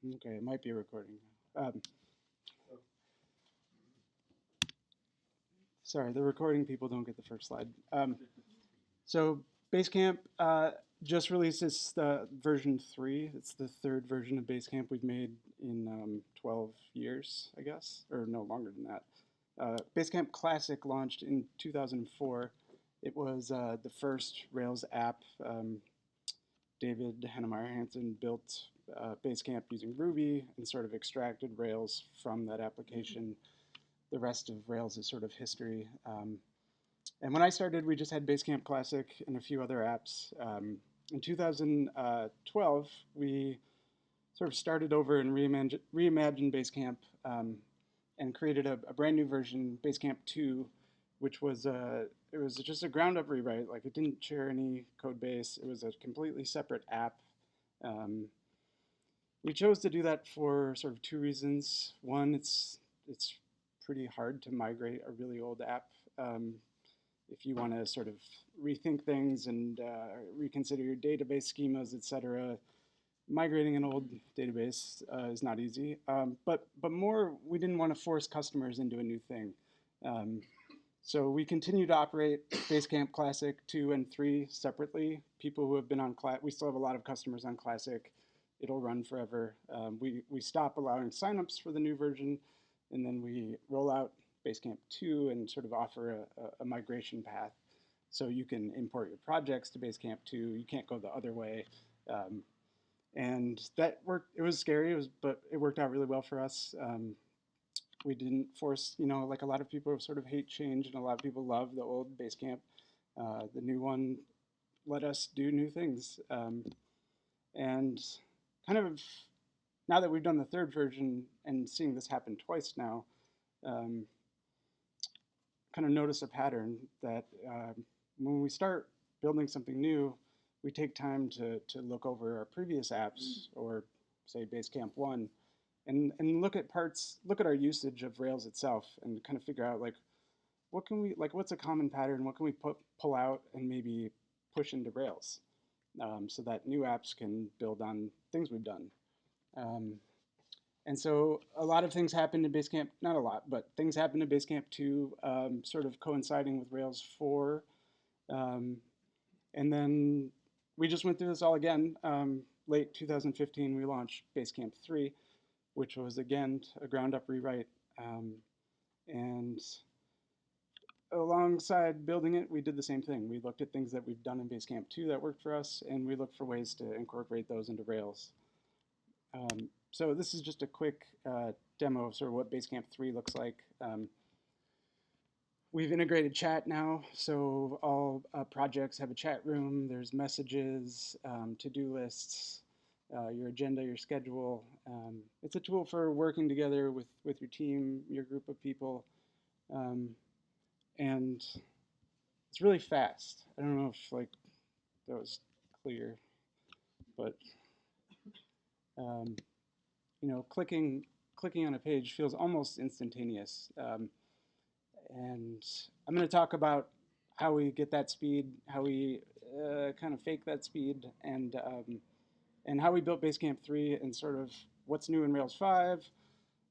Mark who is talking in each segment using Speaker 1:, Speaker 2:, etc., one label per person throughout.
Speaker 1: Okay, it might be recording. Um, Sorry, the recording people don't get the first slide. So Basecamp just released its version 3. It's the third version of Basecamp we've made in 12 years, I guess, or no longer than that. Basecamp Classic launched in 2004. It was the first Rails app. David Hannemeyer Hansen built Basecamp using Ruby and sort of extracted Rails from that application. The rest of Rails is sort of history. And when I started, we just had Basecamp Classic and a few other apps. In 2012, we sort of started over and reimagined Basecamp and created a brand new version, Basecamp 2, which was it was just a ground up rewrite. Like it didn't share any code base. It was a completely separate app. Um, we chose to do that for sort of two reasons. One, it's pretty hard to migrate a really old app. If you want to sort of rethink things and reconsider your database schemas, etc., migrating an old database is not easy. But more, we didn't want to force customers into a new thing. Um, so we continue to operate Basecamp Classic 2 and 3 separately. People who have been on Classic, we still have a lot of customers on Classic. It'll run forever. We stop allowing signups for the new version, and then we roll out Basecamp 2 and sort of offer a migration path. So you can import your projects to Basecamp 2. You can't go the other way. And that worked. It was scary, but it worked out really well for us. We didn't force, like a lot of people sort of hate change, and a lot of people love the old Basecamp. The new one let us do new things. And kind of now that we've done the third version and seeing this happen twice now, kind of notice a pattern that when we start building something new, we take time to look over our previous apps or say Basecamp 1 and look at our usage of Rails itself and kind of figure out like what's a common pattern, what can we pull out and maybe push into Rails so that new apps can build on things we've done. And so a lot of things happened in Basecamp, not a lot, but things happened in Basecamp 2, sort of coinciding with Rails 4. And then we just went through this all again. Late 2015, we launched Basecamp 3, which was, again, a ground-up rewrite. And alongside building it, we did the same thing. We looked at things that we've done in Basecamp 2 that worked for us, and we looked for ways to incorporate those into Rails. So this is just a quick demo of sort of what Basecamp 3 looks like. We've integrated chat now, so all projects have a chat room. There's messages, to-do lists, your agenda, your schedule. It's a tool for working together with your team, your group of people. And it's really fast. I don't know if like that was clear, but clicking on a page feels almost instantaneous. And I'm going to talk about how we get that speed, how we kind of fake that speed, and how we built Basecamp 3 and sort of what's new in Rails 5,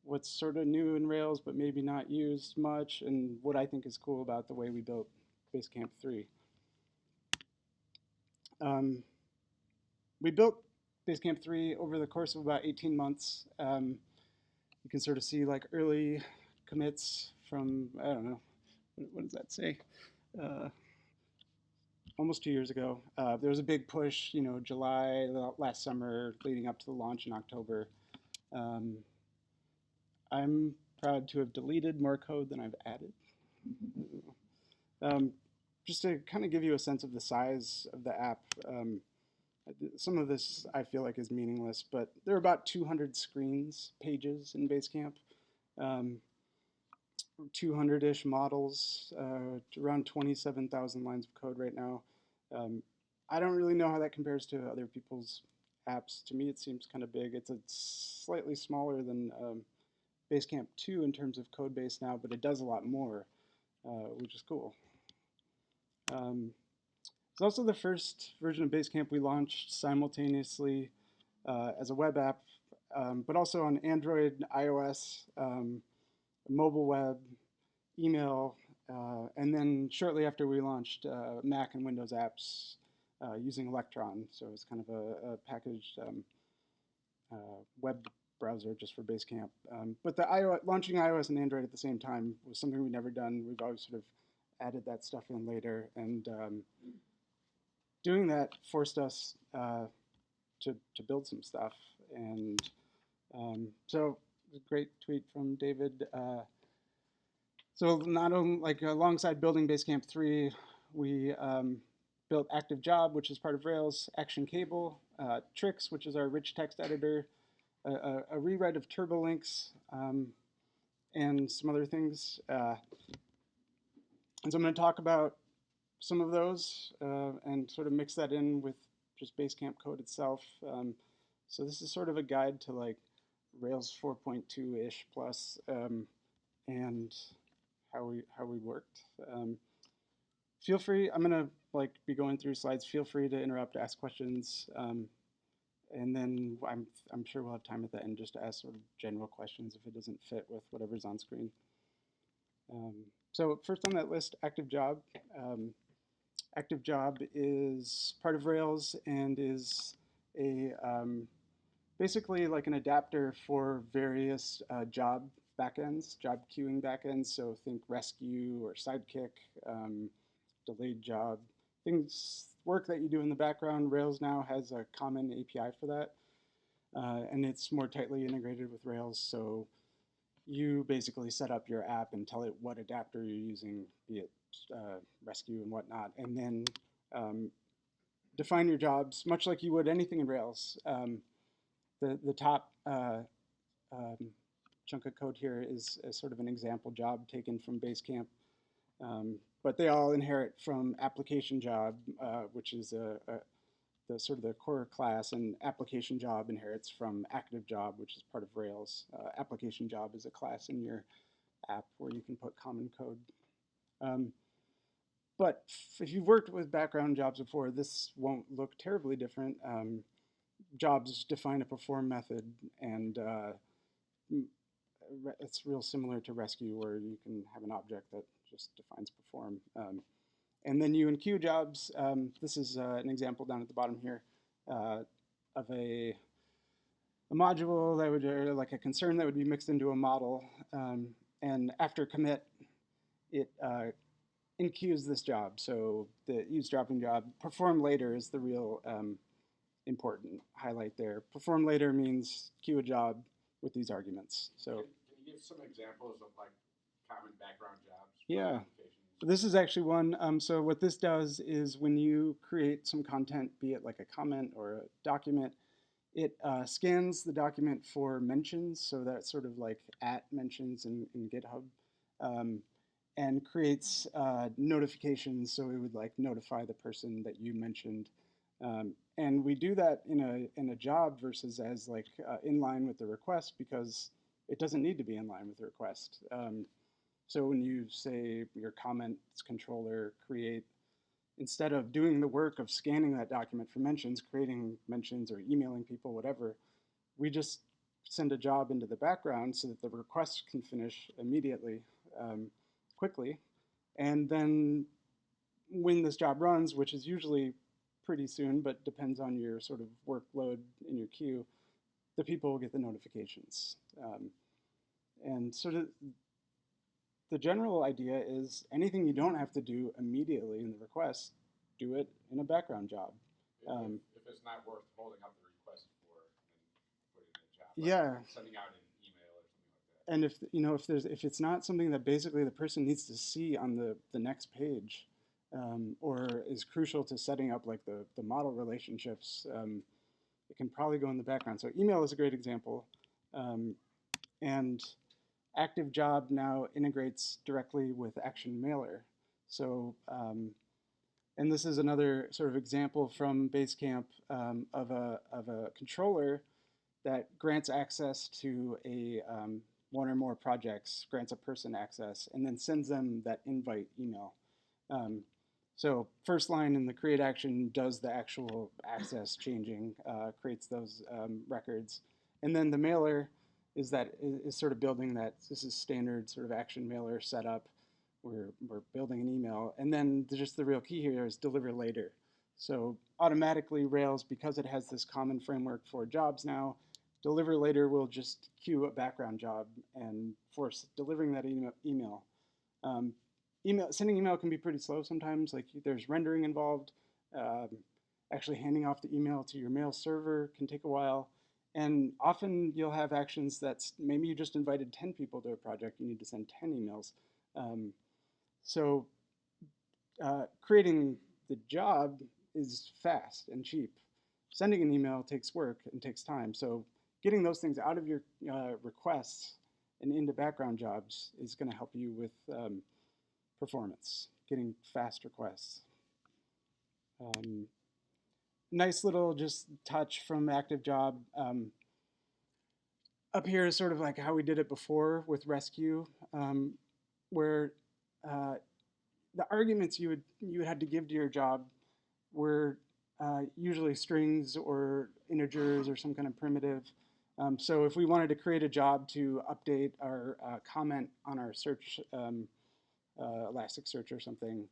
Speaker 1: what's sort of new in Rails but maybe not used much, and what I think is cool about the way we built Basecamp 3. We built Basecamp 3 over the course of about 18 months. You can sort of see like early commits from, I don't know, what does that say? Almost 2 years ago. There was a big push, July, last summer, leading up to the launch in October. I'm proud to have deleted more code than I've added. Just to kind of give you a sense of the size of the app, some of this I feel like is meaningless, but there are about 200 screens, pages in Basecamp. 200-ish models, around 27,000 lines of code right now. I don't really know how that compares to other people's apps. To me, it seems kind of big. It's slightly smaller than Basecamp 2 in terms of code base now, but it does a lot more, which is cool. It's also the first version of Basecamp we launched simultaneously as a web app but also on Android, iOS, mobile web, email, and then shortly after we launched Mac and Windows apps using Electron. So it's kind of a packaged web browser just for Basecamp. But launching iOS and Android at the same time was something we'd never done. We've always sort of added that stuff in later, and doing that forced us to build some stuff. And so a great tweet from David. So not only like alongside building Basecamp 3, we built Active Job, which is part of Rails, Action Cable, Tricks, which is our rich text editor, a rewrite of TurboLinks, and some other things. And so I'm going to talk about some of those and sort of mix that in with just Basecamp code itself. So this is sort of a guide to like Rails 4.2-ish plus and how we worked. Feel free, I'm gonna like be going through slides. Feel free to interrupt, ask questions, and then I'm sure we'll have time at the end just to ask sort of general questions if it doesn't fit with whatever's on screen. So first on that list, Active Job. Active Job is part of Rails and is a basically like an adapter for various job backends, job queuing backends. So think Rescue or Sidekick, delayed job, work that you do in the background. Rails now has a common API for that, and it's more tightly integrated with Rails. So you basically set up your app and tell it what adapter you're using, be it Rescue and whatnot, and then define your jobs, much like you would anything in Rails. The top chunk of code here is sort of an example job taken from Basecamp, but they all inherit from application job, which is the sort of the core class, and application job inherits from active job, which is part of Rails. Application job is a class in your app where you can put common code. But if you've worked with background jobs before, this won't look terribly different. Jobs define a perform method, and it's real similar to Rescue, where you can have an object that just defines perform. And then you enqueue jobs. This is an example down at the bottom here of a module that would, or like a concern that would be mixed into a model. And after commit, it enqueues this job. So the eavesdropping job. Perform later is the real important highlight there. Perform later means queue a job with these arguments. So
Speaker 2: can you give some examples of like common background jobs?
Speaker 1: Yeah. This is actually one. So what this does is when you create some content, be it like a comment or a document, it scans the document for mentions. So that's sort of like @ mentions in GitHub, and creates notifications. So it would like notify the person that you mentioned. And we do that in a job versus as like in line with the request, because it doesn't need to be in line with the request. So when you say your comments controller create, instead of doing the work of scanning that document for mentions, creating mentions or emailing people, whatever, we just send a job into the background so that the request can finish immediately, quickly. And then when this job runs, which is usually pretty soon, but depends on your sort of workload in your queue, the people will get the notifications. And sort of the general idea is anything you don't have to do immediately in the request, do it in a background job.
Speaker 2: If it's not worth holding up the request for, then put it in a job. Like
Speaker 1: Yeah.
Speaker 2: Sending out an email or something like that.
Speaker 1: And if it's not something that basically the person needs to see on the next page, or is crucial to setting up like the model relationships, it can probably go in the background. So email is a great example. And Active Job now integrates directly with Action Mailer. So, and this is another sort of example from Basecamp of a controller that grants access to a one or more projects, grants a person access, and then sends them that invite email. So first line in the create action does the actual access changing, creates those records. And then the mailer is sort of building that. This is standard sort of action mailer setup. We're building an email, and then just the real key here is deliver later. So automatically Rails, because it has this common framework for jobs now, deliver later will just queue a background job and force delivering that email. Sending email can be pretty slow sometimes. Like there's rendering involved. Um, Actually handing off the email to your mail server can take a while. And often you'll have actions that's maybe you just invited 10 people to a project. You need to send 10 emails. Um, so creating the job is fast and cheap. Sending an email takes work and takes time. So getting those things out of your requests and into background jobs is going to help you with performance, getting fast requests. Nice little just touch from active job. Up here is sort of like how we did it before with rescue, where the arguments you would had to give to your job were usually strings or integers or some kind of primitive. So if we wanted to create a job to update our comment on our search, Elasticsearch or something,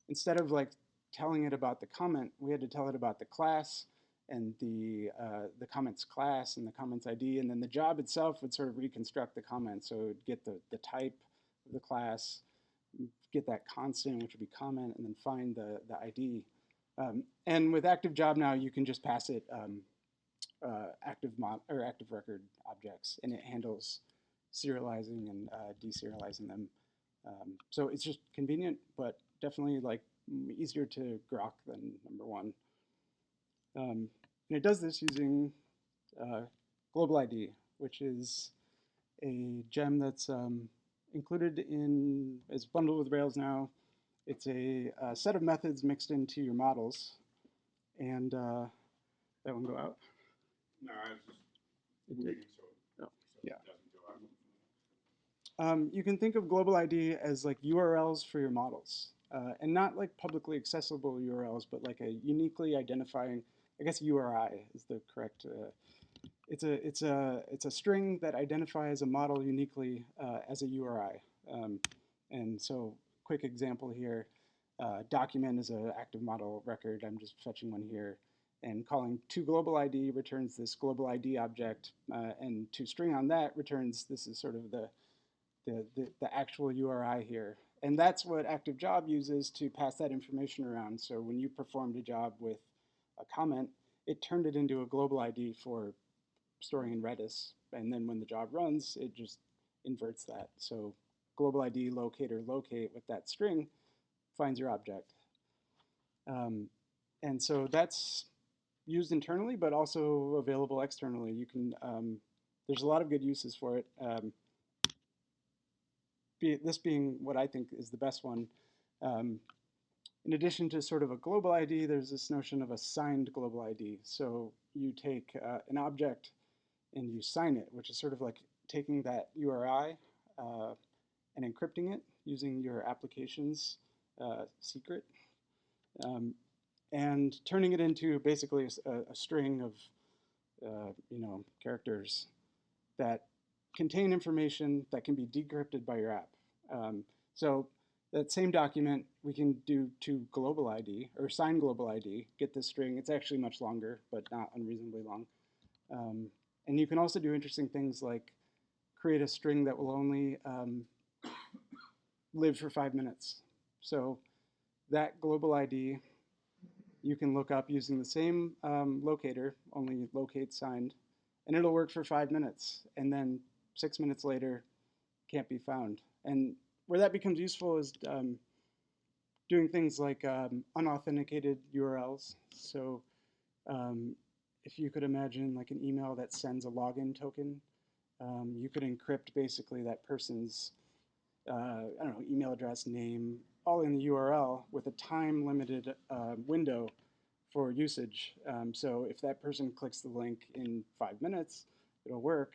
Speaker 1: instead of like telling it about the comment, we had to tell it about the class and the comments class and the comments ID, and then the job itself would sort of reconstruct the comment. So it would get the type of the class, get that constant, which would be comment, and then find the ID. And with active job now, you can just pass it active record objects, and it handles serializing and deserializing them. So it's just convenient, but definitely like easier to grok than number one. And it does this using global ID, which is a gem that's included is bundled with Rails now. It's a set of methods mixed into your models, and that one go out.
Speaker 2: No, I was just moving, so
Speaker 1: yeah.
Speaker 2: it doesn't go out.
Speaker 1: You can think of global ID as like URLs for your models, and not like publicly accessible URLs, but like a uniquely identifying. I guess URI is the correct. It's a string that identifies a model uniquely as a URI. And so, quick example here. Document is an active model record. I'm just fetching one here. And calling toGlobalID returns this global ID object, and toString on that returns, this is sort of the actual URI here. And that's what active job uses to pass that information around. So when you performed a job with a comment, it turned it into a global ID for storing in Redis. And then when the job runs, it just inverts that. So global ID locator locate with that string finds your object. And so that's used internally, but also available externally. You can, there's a lot of good uses for it. This being what I think is the best one. In addition to sort of a global ID, there's this notion of a signed global ID. So you take an object and you sign it, which is sort of like taking that URI and encrypting it using your application's secret, and turning it into basically a string of characters that contain information that can be decrypted by your app. So that same document we can do to global ID or sign global ID, get this string. It's actually much longer, but not unreasonably long. And you can also do interesting things like create a string that will only live for 5 minutes. So that global ID you can look up using the same locator, only locate signed, and it'll work for 5 minutes. And then 6 minutes later, can't be found. And where that becomes useful is doing things like unauthenticated URLs. So if you could imagine like an email that sends a login token, you could encrypt basically that person's email address, name, all in the URL with a time-limited window for usage. So if that person clicks the link in 5 minutes, it'll work.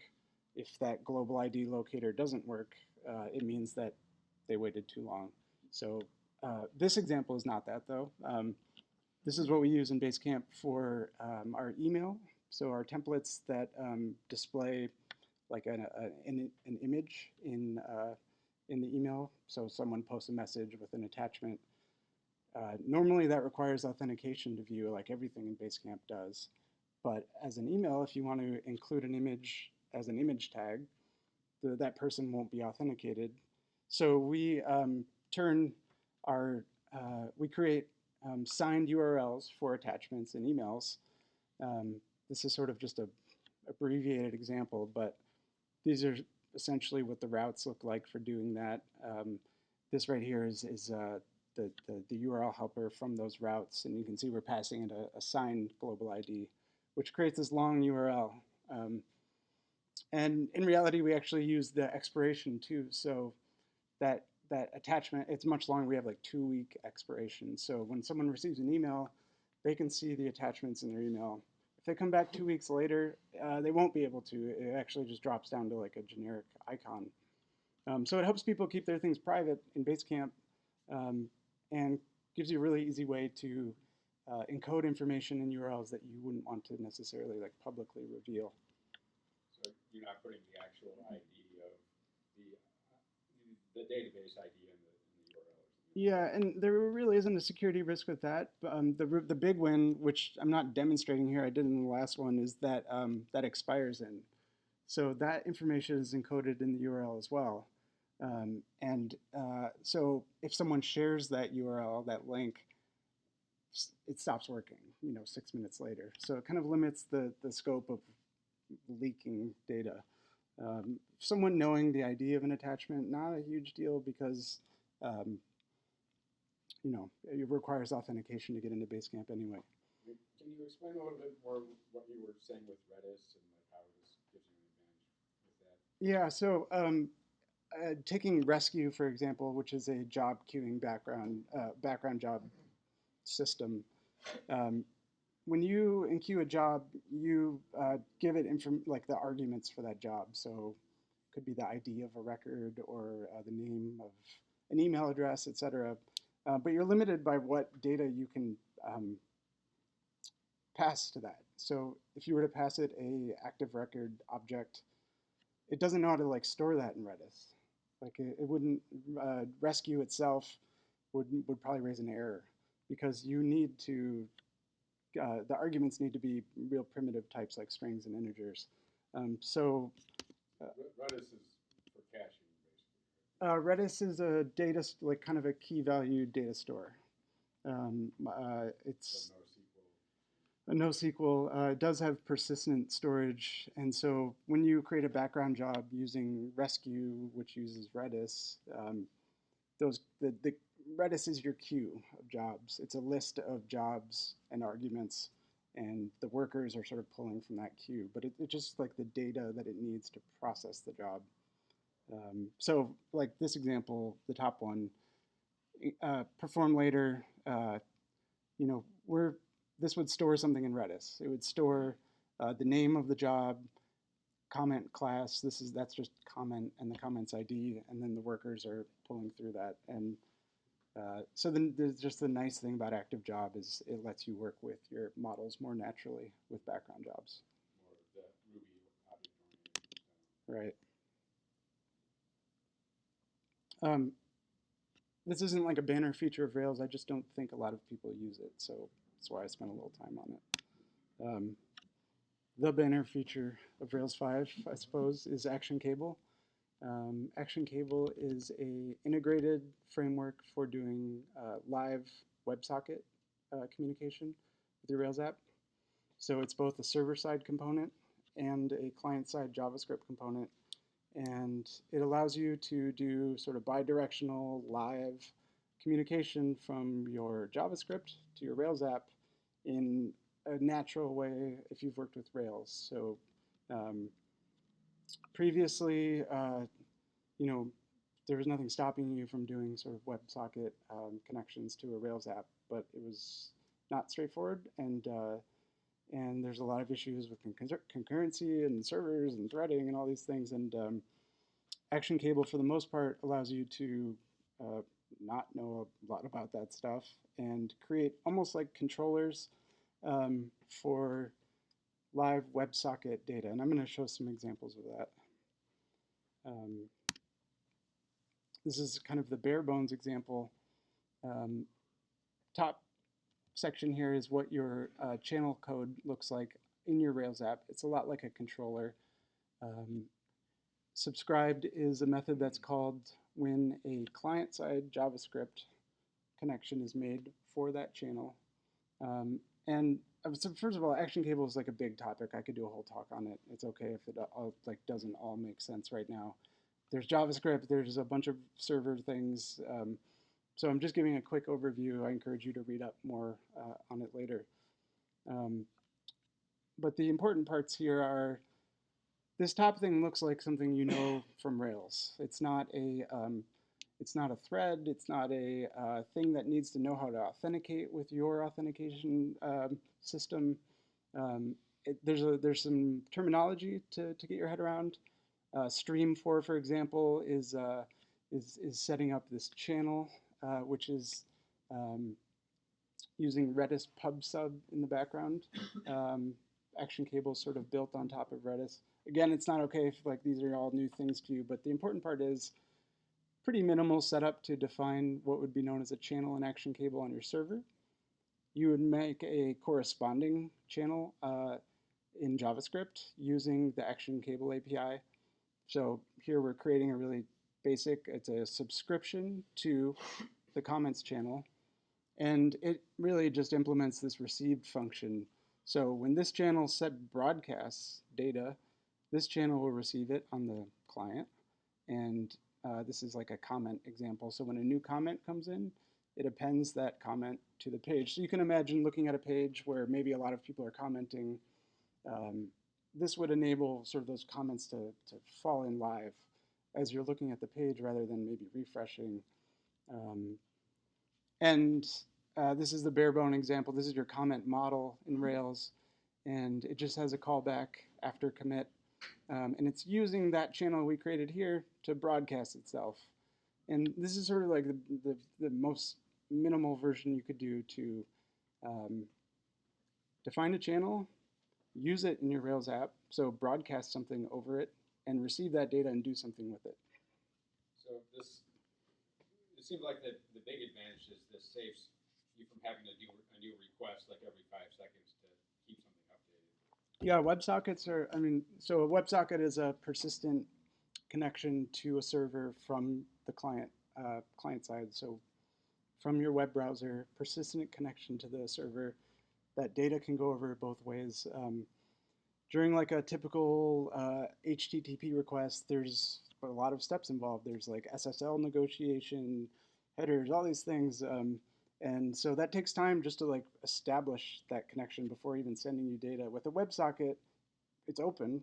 Speaker 1: If that global ID locator doesn't work, it means that they waited too long. So this example is not that, though. This is what we use in Basecamp for our email. So our templates that display like an image in the email. So someone posts a message with an attachment. Normally that requires authentication to view, like everything in Basecamp does. But as an email, if you want to include an image as an image tag, that person won't be authenticated. So we turn we create signed URLs for attachments in emails. This is sort of just a abbreviated example, but these are essentially what the routes look like for doing that. This right here is the URL helper from those routes, and you can see we're passing it a signed global ID, which creates this long URL. And in reality, we actually use the expiration too. So that attachment, it's much longer. We have like 2-week expiration. So when someone receives an email, they can see the attachments in their email. If they come back 2 weeks later, they won't be able to. It actually just drops down to like a generic icon. So it helps people keep their things private in Basecamp, and gives you a really easy way to encode information in URLs that you wouldn't want to necessarily like publicly reveal.
Speaker 2: So you're not putting the actual ID of the database ID in the URL.
Speaker 1: Yeah, and there really isn't a security risk with that. The big win, which I'm not demonstrating here, I did in the last one, is that that expires in. So that information is encoded in the URL as well. So if someone shares that URL, that link, it stops working, 6 minutes later. So it kind of limits the scope of leaking data. Someone knowing the ID of an attachment, not a huge deal because it requires authentication to get into Basecamp anyway.
Speaker 2: Can you explain a little bit more what you were saying with Redis and like how this gives you an advantage with that?
Speaker 1: Yeah, so taking Rescue, for example, which is a job queuing background job system. When you enqueue a job, you give it like the arguments for that job. So it could be the ID of a record or the name of an email address, etc. But you're limited by what data you can pass to that. So if you were to pass it a active record object, it doesn't know how to like store that in Redis. Like it wouldn't Rescue itself would probably raise an error because you need to the arguments need to be real primitive types like strings and integers.
Speaker 2: Redis is for caching, basically.
Speaker 1: Redis is a data like kind of a key value data store. It's
Speaker 2: So
Speaker 1: a NoSQL. It does have persistent storage, and so when you create a background job using Rescue, which uses Redis, the Redis is your queue of jobs. It's a list of jobs and arguments, and the workers are sort of pulling from that queue. But it's just like the data that it needs to process the job. So like this example, the top one, perform later. This would store something in Redis. It would store the name of the job, comment class. That's just comment and the comments ID, and then the workers are pulling through that. And so then there's just the nice thing about active job is it lets you work with your models more naturally with background jobs.
Speaker 2: More of the Ruby object-oriented.
Speaker 1: Right. This isn't like a banner feature of Rails. I just don't think a lot of people use it, so that's why I spent a little time on it. The banner feature of Rails 5, I suppose, is Action Cable. Action Cable is a integrated framework for doing live WebSocket communication with your Rails app. So it's both a server-side component and a client-side JavaScript component. And it allows you to do sort of bidirectional live communication from your JavaScript to your Rails app in a natural way if you've worked with Rails. So previously, there was nothing stopping you from doing sort of WebSocket connections to a Rails app, but it was not straightforward, and there's a lot of issues with concurrency and servers and threading and all these things. And Action Cable, for the most part, allows you to not know a lot about that stuff and create almost like controllers for live WebSocket data, and I'm going to show some examples of that. Um, this is kind of the bare bones example. Top section here is what your channel code looks like in your Rails app. It's a lot like a controller. Subscribed is a method that's called when a client-side JavaScript connection is made for that channel. And so first of all, action cable is like a big topic. I could do a whole talk on it. It's okay if it all, like doesn't all make sense right now. There's JavaScript. There's a bunch of server things. So I'm just giving a quick overview. I encourage you to read up more on it later. But the important parts here are this top thing looks like something you know from Rails. It's not a thread. It's not a thing that needs to know how to authenticate with your authentication system. There's some terminology to get your head around. Stream for example, is setting up this channel, which is using Redis pub sub in the background. Action cable sort of built on top of Redis. Again, it's not okay if like these are all new things to you, but the important part is pretty minimal setup to define what would be known as a channel and action cable on your server. You would make a corresponding channel in JavaScript using the action cable API. So here we're creating a really basic, it's a subscription to the comments channel. And it really just implements this received function. So when this channel set broadcasts data, this channel will receive it on the client. And this is like a comment example. So when a new comment comes in, it appends that comment to the page. So you can imagine looking at a page where maybe a lot of people are commenting. This would enable sort of those comments to fall in live as you're looking at the page rather than maybe refreshing. This is the bare bone example. This is your comment model in Rails, and it just has a callback after commit. And it's using that channel we created here to broadcast itself. And this is sort of like the most minimal version you could do to define a channel, use it in your Rails app, so broadcast something over it, and receive that data and do something with it.
Speaker 2: So it seems like the big advantage is this saves you from having to do a new request like every 5 seconds to keep something updated.
Speaker 1: Yeah, WebSockets are, so a WebSocket is a persistent connection to a server from the client side. So from your web browser, persistent connection to the server. That data can go over both ways. During like a typical HTTP request, there's a lot of steps involved. There's like SSL negotiation, headers, all these things. And so that takes time just to like establish that connection before even sending you data. With a WebSocket, it's open,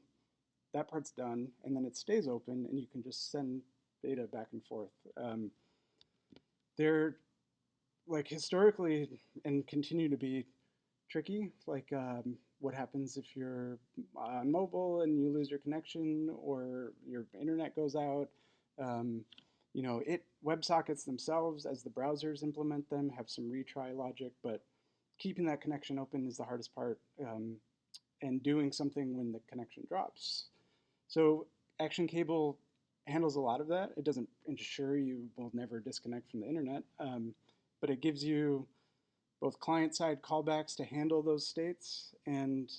Speaker 1: that part's done, and then it stays open, and you can just send data back and forth. They're like historically and continue to be tricky. Like what happens if you're on mobile and you lose your connection or your internet goes out? WebSockets themselves, as the browsers implement them, have some retry logic, but keeping that connection open is the hardest part, and doing something when the connection drops. So Action Cable handles a lot of that. It doesn't ensure you will never disconnect from the internet, but it gives you both client-side callbacks to handle those states and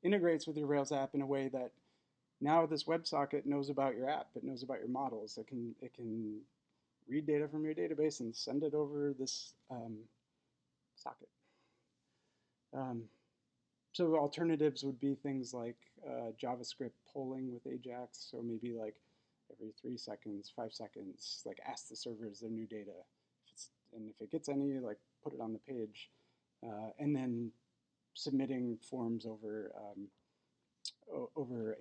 Speaker 1: integrates with your Rails app in a way that now this WebSocket knows about your app. It knows about your models. It can read data from your database and send it over this socket. So alternatives would be things like JavaScript polling with Ajax. So maybe like every 3 seconds, 5 seconds, like ask the servers their new data. And if it gets any, like put it on the page. And then submitting forms over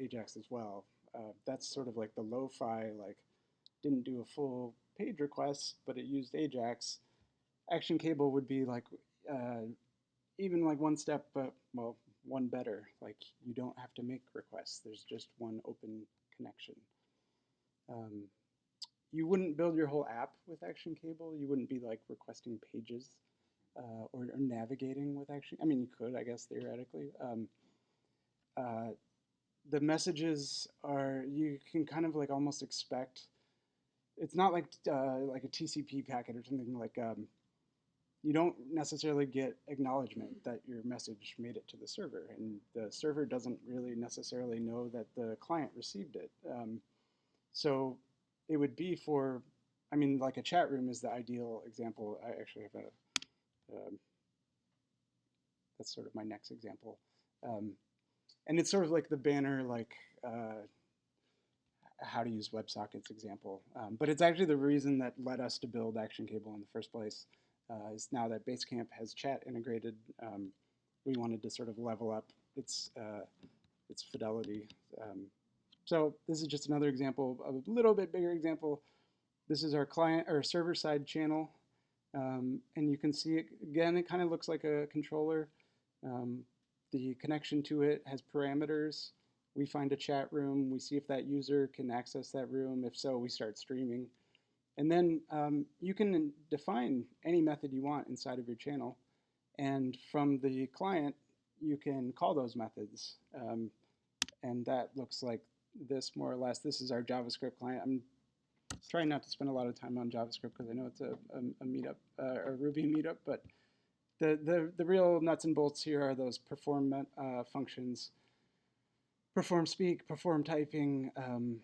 Speaker 1: Ajax as well. That's sort of like the lo-fi, like didn't do a full page request, but it used Ajax. Action Cable would be like even like one step, but well, one better. Like you don't have to make requests. There's just one open connection. You wouldn't build your whole app with Action Cable. You wouldn't be like requesting pages or navigating with Action. I mean, you could, I guess, theoretically. the messages are, you can kind of like almost expect, it's not like a TCP packet or something like, you don't necessarily get acknowledgement that your message made it to the server, and the server doesn't really necessarily know that the client received it. So it would be for, I mean, like a chat room is the ideal example. I actually have that's sort of my next example. And it's sort of like the banner, like how to use WebSockets example. But it's actually the reason that led us to build Action Cable in the first place. Is now that Basecamp has chat integrated, we wanted to sort of level up its fidelity. So this is just another example, a little bit bigger example. This is our client or server side channel. And you can see it, again, it kind of looks like a controller. The connection to it has parameters. We find a chat room. We see if that user can access that room. If so, we start streaming. And then you can define any method you want inside of your channel. And from the client, you can call those methods. And that looks like this, more or less. This is our JavaScript client. I'm trying not to spend a lot of time on JavaScript because I know it's a meetup, a Ruby meetup, but the real nuts and bolts here are those perform functions, perform speak, perform typing, and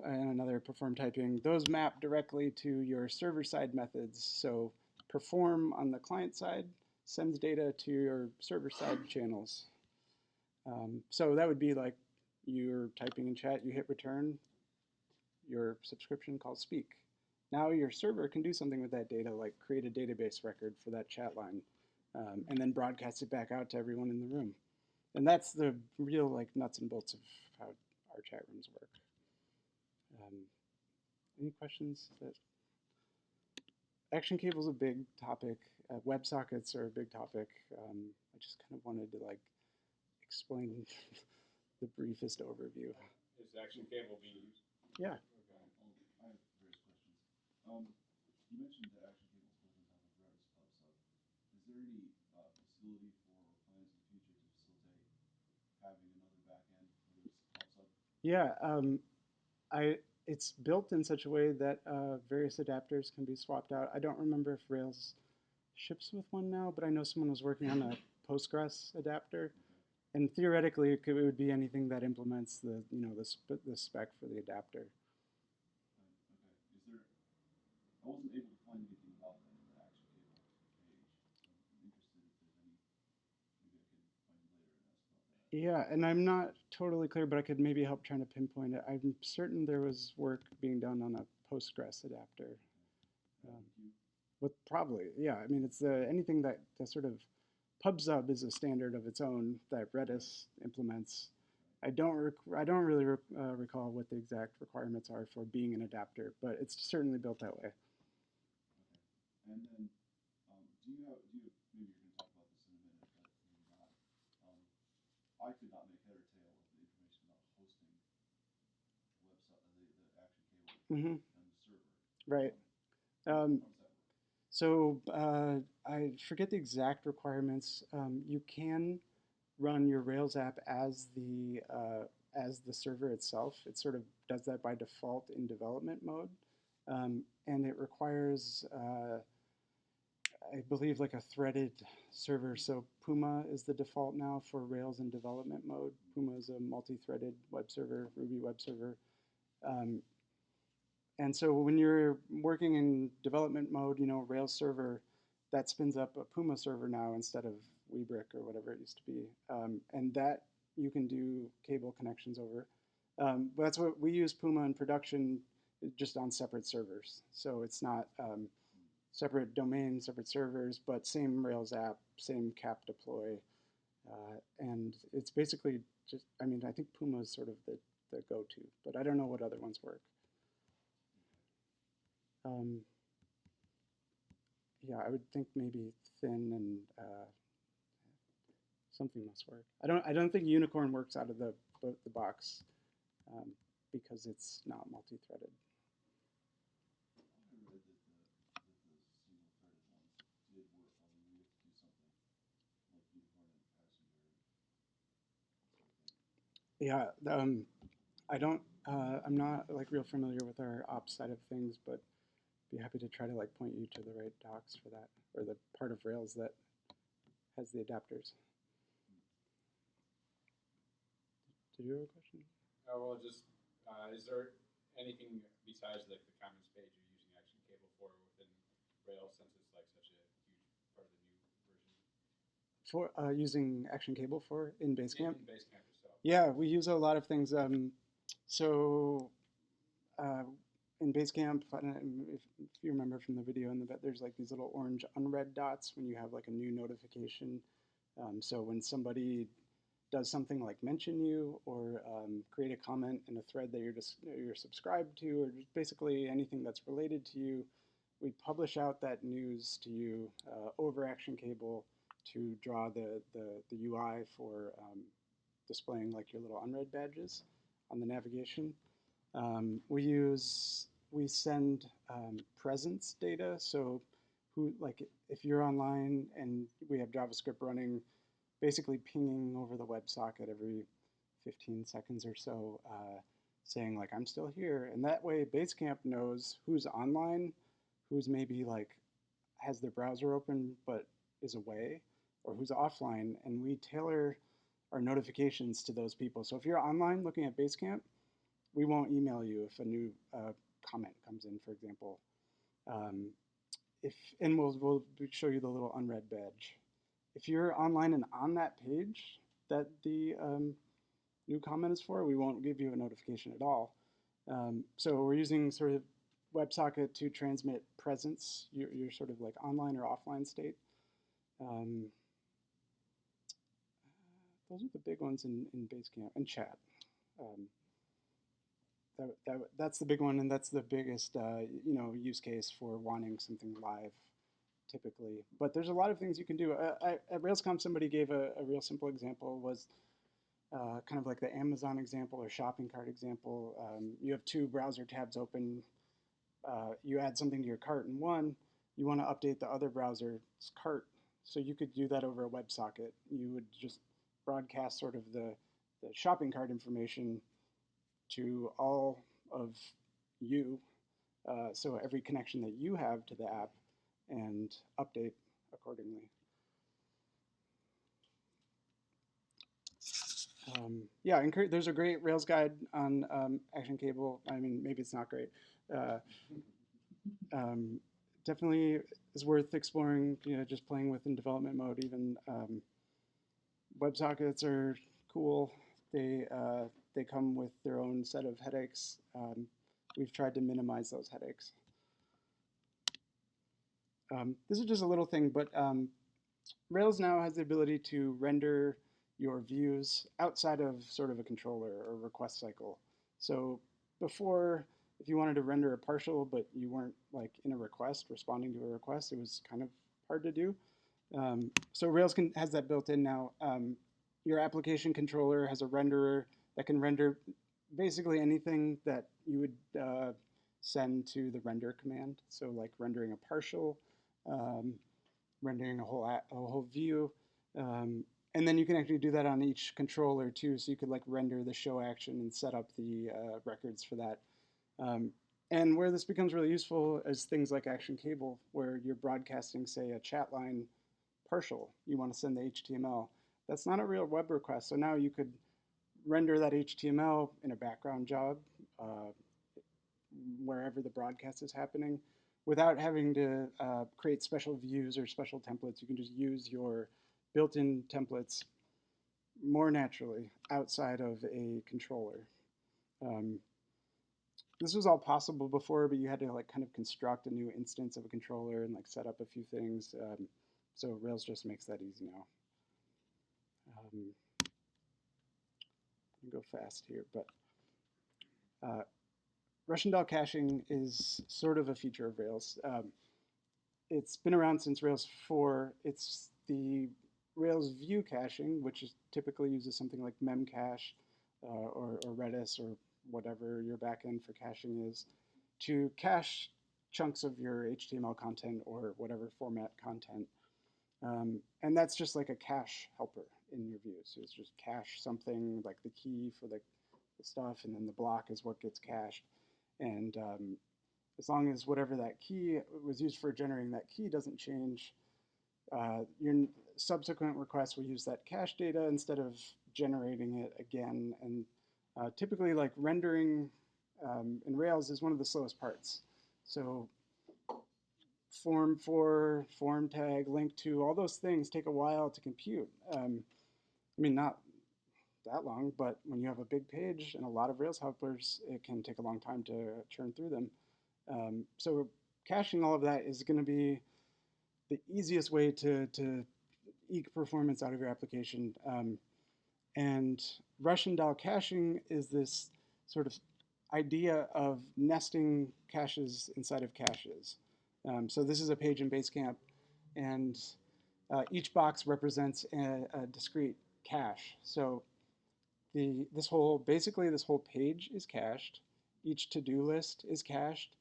Speaker 1: another perform typing. Those map directly to your server-side methods. So perform on the client side sends data to your server-side channels. So that would be like you're typing in chat, you hit return, your subscription calls speak. Now your server can do something with that data, like create a database record for that chat line, and then broadcast it back out to everyone in the room. And that's the real like nuts and bolts of how our chat rooms work. Any questions? Action Cable is a big topic. WebSockets are a big topic. I just kind of wanted to like explain the briefest overview.
Speaker 2: Is Action Cable being used?
Speaker 1: Yeah.
Speaker 2: Okay.
Speaker 3: I have various questions. You mentioned that Action Cable is built on top of Redis PubSub. Is there any facility for plans in the future to facilitate having another backend, whether it's PubSub?
Speaker 1: Yeah. It's built in such a way that various adapters can be swapped out. I don't remember if Rails ships with one now, but I know someone was working on a Postgres adapter, and theoretically it would be anything that implements the the spec for the adapter.
Speaker 3: Okay. Is there? I wasn't able to find anything about that in the Action Cable page. So I'm interested if there's any. Maybe I can find you later and ask about that.
Speaker 1: Yeah, and I'm not totally clear, but I could maybe help trying to pinpoint it. I'm certain there was work being done on a Postgres adapter. With probably, yeah. I mean, it's anything that sort of PubSub is a standard of its own that Redis implements. I don't really recall what the exact requirements are for being an adapter, but it's certainly built that way.
Speaker 3: Okay. And then, maybe you're going to talk about this in a minute, but maybe not. I could not make head or tail of the information about hosting the website, the Action Cable and the server.
Speaker 1: Right.
Speaker 3: How does that work?
Speaker 1: So I forget the exact requirements. You can run your Rails app as the server itself. It sort of does that by default in development mode, and it requires, I believe, like a threaded server. So Puma is the default now for Rails in development mode. Puma is a multi-threaded web server, Ruby web server. And so when you're working in development mode, Rails server, that spins up a Puma server now instead of Webrick or whatever it used to be. And that you can do cable connections over. But that's what we use Puma in production, just on separate servers. So it's not separate domains, separate servers, but same Rails app, same cap deploy. And it's basically just, I mean, I think Puma is sort of the go-to, but I don't know what other ones work. Yeah, I would think maybe thin and something must work. I don't think Unicorn works out of the box because it's not multi-threaded.
Speaker 3: I read that the single-threaded ones did work, although we have to do something like Unicorn and Passenger.
Speaker 1: Yeah, I don't. I'm not like real familiar with our ops side of things, but be happy to try to like point you to the right docs for that, or the part of Rails that has the adapters. Did you have a question?
Speaker 2: Oh, well, just, is there anything besides like the comments page you're using Action Cable for within Rails since it's like such a huge part of the new version?
Speaker 1: For using Action Cable for in Basecamp?
Speaker 2: In Basecamp itself.
Speaker 1: Yeah, we use a lot of things. So uh, in Basecamp, I don't know if you remember from the video in the bit, there's like these little orange unread dots when you have like a new notification. So when somebody does something like mention you or create a comment in a thread that you're subscribed to, or just basically anything that's related to you, we publish out that news to you over Action Cable to draw the UI for displaying like your little unread badges on the navigation. We send presence data. So who like if you're online and we have JavaScript running, basically pinging over the WebSocket every 15 seconds or so, saying like I'm still here, and that way Basecamp knows who's online, who's maybe like has their browser open but is away, or who's offline, and we tailor our notifications to those people. So if you're online looking at Basecamp, we won't email you if a new comment comes in, for example. Um, if and we'll show you the little unread badge. If you're online and on that page that the new comment is for, we won't give you a notification at all. So we're using sort of WebSocket to transmit presence, your sort of like online or offline state. Um, those are the big ones in Basecamp and chat. Um, that's the big one, and that's the biggest use case for wanting something live, typically. But there's a lot of things you can do. At RailsConf, somebody gave a real simple example. Was kind of like the Amazon example or shopping cart example. You have two browser tabs open. You add something to your cart in one. You want to update the other browser's cart. So you could do that over a WebSocket. You would just broadcast sort of the shopping cart information to all of you. So every connection that you have to the app and update accordingly. Yeah, there's a great Rails guide on Action Cable. I mean, maybe it's not great. Uh, Definitely is worth exploring. Just playing with in development mode. Even WebSockets are cool. They come with their own set of headaches. We've tried to minimize those headaches. This is just a little thing, but Rails now has the ability to render your views outside of sort of a controller or request cycle. So before, if you wanted to render a partial, but you weren't like in a request, responding to a request, it was kind of hard to do. So Rails has that built in now. Your application controller has a renderer that can render basically anything that you would send to the render command. So like rendering a partial, rendering a whole view. And then you can actually do that on each controller too. So you could like render the show action and set up the records for that. And where this becomes really useful is things like Action Cable, where you're broadcasting, say, a chat line partial. You want to send the HTML. That's not a real web request. So now you could render that HTML in a background job wherever the broadcast is happening without having to create special views or special templates. You can just use your built-in templates more naturally outside of a controller. This was all possible before, but you had to like kind of construct a new instance of a controller and like set up a few things. So Rails just makes that easy now. Go fast here, but Russian doll caching is sort of a feature of Rails. It's been around since Rails 4. It's the Rails view caching, which typically uses something like memcache or Redis or whatever your backend for caching is, to cache chunks of your HTML content or whatever format content. And that's just like a cache helper. in your view. So it's just cache something like the key for the stuff, and then the block is what gets cached. And as long as whatever that key was used for generating that key doesn't change, your subsequent requests will use that cache data instead of generating it again. And typically, like rendering in Rails is one of the slowest parts. So form for, form tag, link to, all those things take a while to compute. I mean, not that long, but when you have a big page and a lot of Rails helpers, it can take a long time to churn through them. So caching all of that is going to be the easiest way to eke performance out of your application. And Russian doll caching is this sort of idea of nesting caches inside of caches. So this is a page in Basecamp, and each box represents a discrete cache. So basically this whole page is cached. Each to-do list is cached.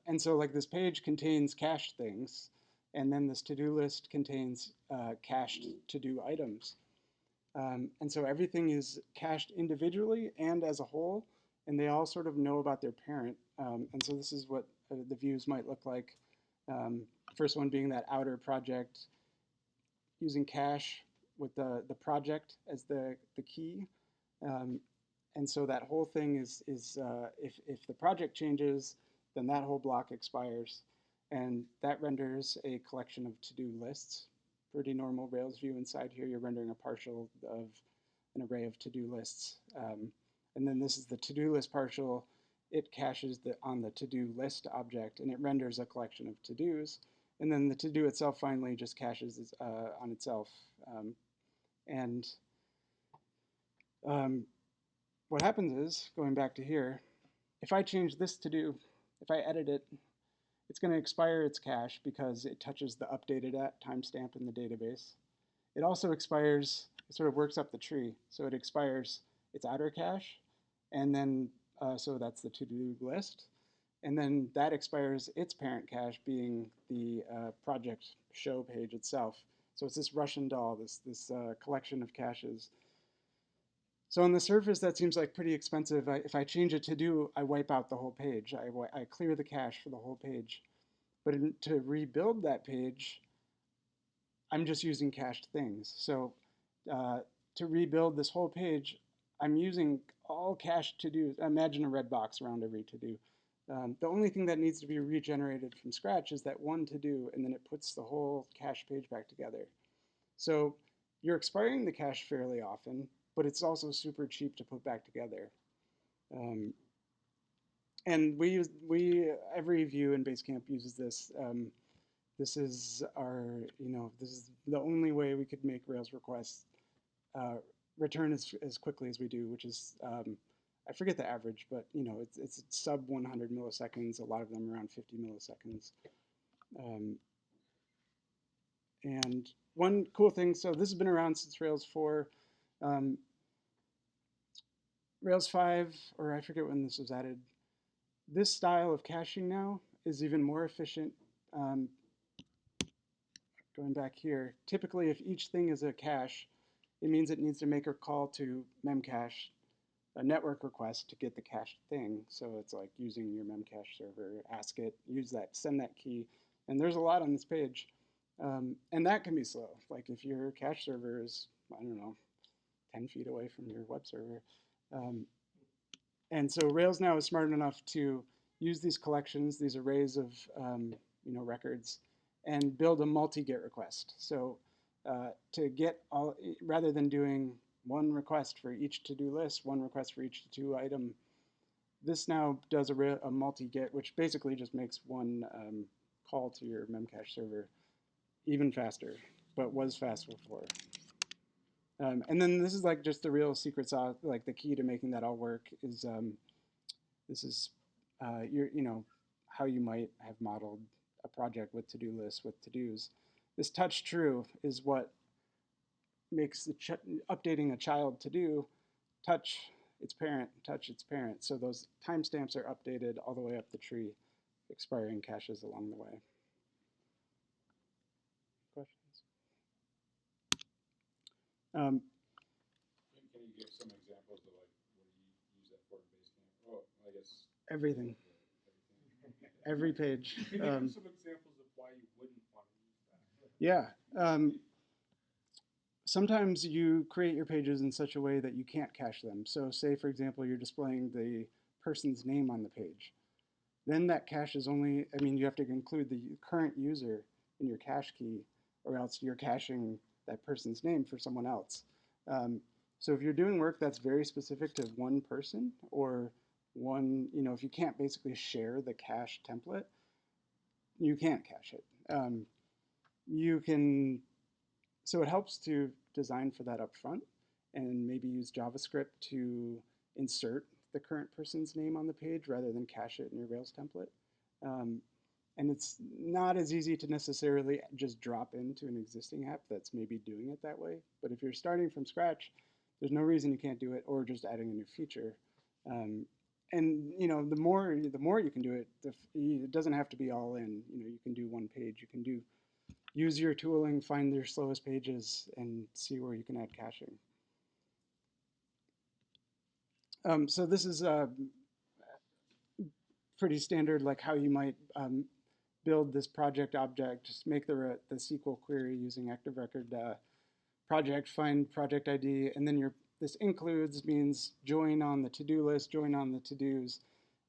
Speaker 1: And so like this page contains cached things, and then this to-do list contains cached to-do items. And so everything is cached individually and as a whole, and they all sort of know about their parent. And so this is what the views might look like. First one being that outer project, using cache with the project as the key. And so that whole thing is if the project changes, then that whole block expires. And that renders a collection of to-do lists. Pretty normal Rails view inside here. You're rendering a partial of an array of to-do lists. And then this is the to-do list partial. It caches on the to-do list object, and it renders a collection of to-dos. And then the to-do itself finally just caches on itself. What happens is, going back to here, if I change this to-do, if I edit it, it's going to expire its cache because it touches the updated at timestamp in the database. It also expires, it sort of works up the tree. So it expires its outer cache, and then, so that's the to-do list. And then that expires its parent cache, being the project show page itself. So it's this Russian doll, this collection of caches. So on the surface, that seems like pretty expensive. If I change a to-do, I wipe out the whole page. I clear the cache for the whole page. But to rebuild that page, I'm just using cached things. So to rebuild this whole page, I'm using all cached to-dos. Imagine a red box around every to-do. The only thing that needs to be regenerated from scratch is that one to-do, and then it puts the whole cache page back together. So you're expiring the cache fairly often, but it's also super cheap to put back together. And every view in Basecamp uses this. This is this is the only way we could make Rails requests return as quickly as we do, which is, I forget the average, but it's sub 100 milliseconds, a lot of them around 50 milliseconds. And one cool thing, so this has been around since Rails 4. Rails 5, or I forget when this was added, this style of caching now is even more efficient. Going back here, typically if each thing is a cache, it means it needs to make a call to memcache, a network request to get the cached thing. So it's like using your memcache server, ask it, use that, send that key. And there's a lot on this page. And that can be slow. Like if your cache server is, I don't know, 10 feet away from your web server. And so Rails now is smart enough to use these collections, these arrays of records, and build a multi-get request. So to get all, rather than doing one request for each to-do list, one request for each to-do item, this now does a multi-get, which basically just makes one call to your memcache server even faster, but was fast before. And then this is like just the real secret sauce, like the key to making that all work is this is how you might have modeled a project with to-do lists with to-dos. This touch true is what makes the updating a child to-do touch its parent, touch its parent. So those timestamps are updated all the way up the tree, expiring caches along the way. Questions?
Speaker 2: Can you give some examples of like what do you use that for in Basecamp? Oh, I guess
Speaker 1: Everything,
Speaker 2: everything.
Speaker 1: every page.
Speaker 2: Can you give some examples of why you wouldn't want to use that?
Speaker 1: Yeah. Sometimes you create your pages in such a way that you can't cache them. So say, for example, you're displaying the person's name on the page. Then that cache is only, I mean, you have to include the current user in your cache key, or else you're caching that person's name for someone else. So if you're doing work that's very specific to one person, or one, if you can't basically share the cache template, you can't cache it. You can, so it helps to design for that up front and maybe use JavaScript to insert the current person's name on the page rather than cache it in your Rails template. And it's not as easy to necessarily just drop into an existing app that's maybe doing it that way. But if you're starting from scratch, there's no reason you can't do it, or just adding a new feature. And the more you can do it, it doesn't have to be all in. You can do one page. You can use your tooling, find your slowest pages, and see where you can add caching. So this is pretty standard, like how you might build this project object. Just make the SQL query using active record project, find project ID, and then this includes means join on the to-do list, join on the to-dos,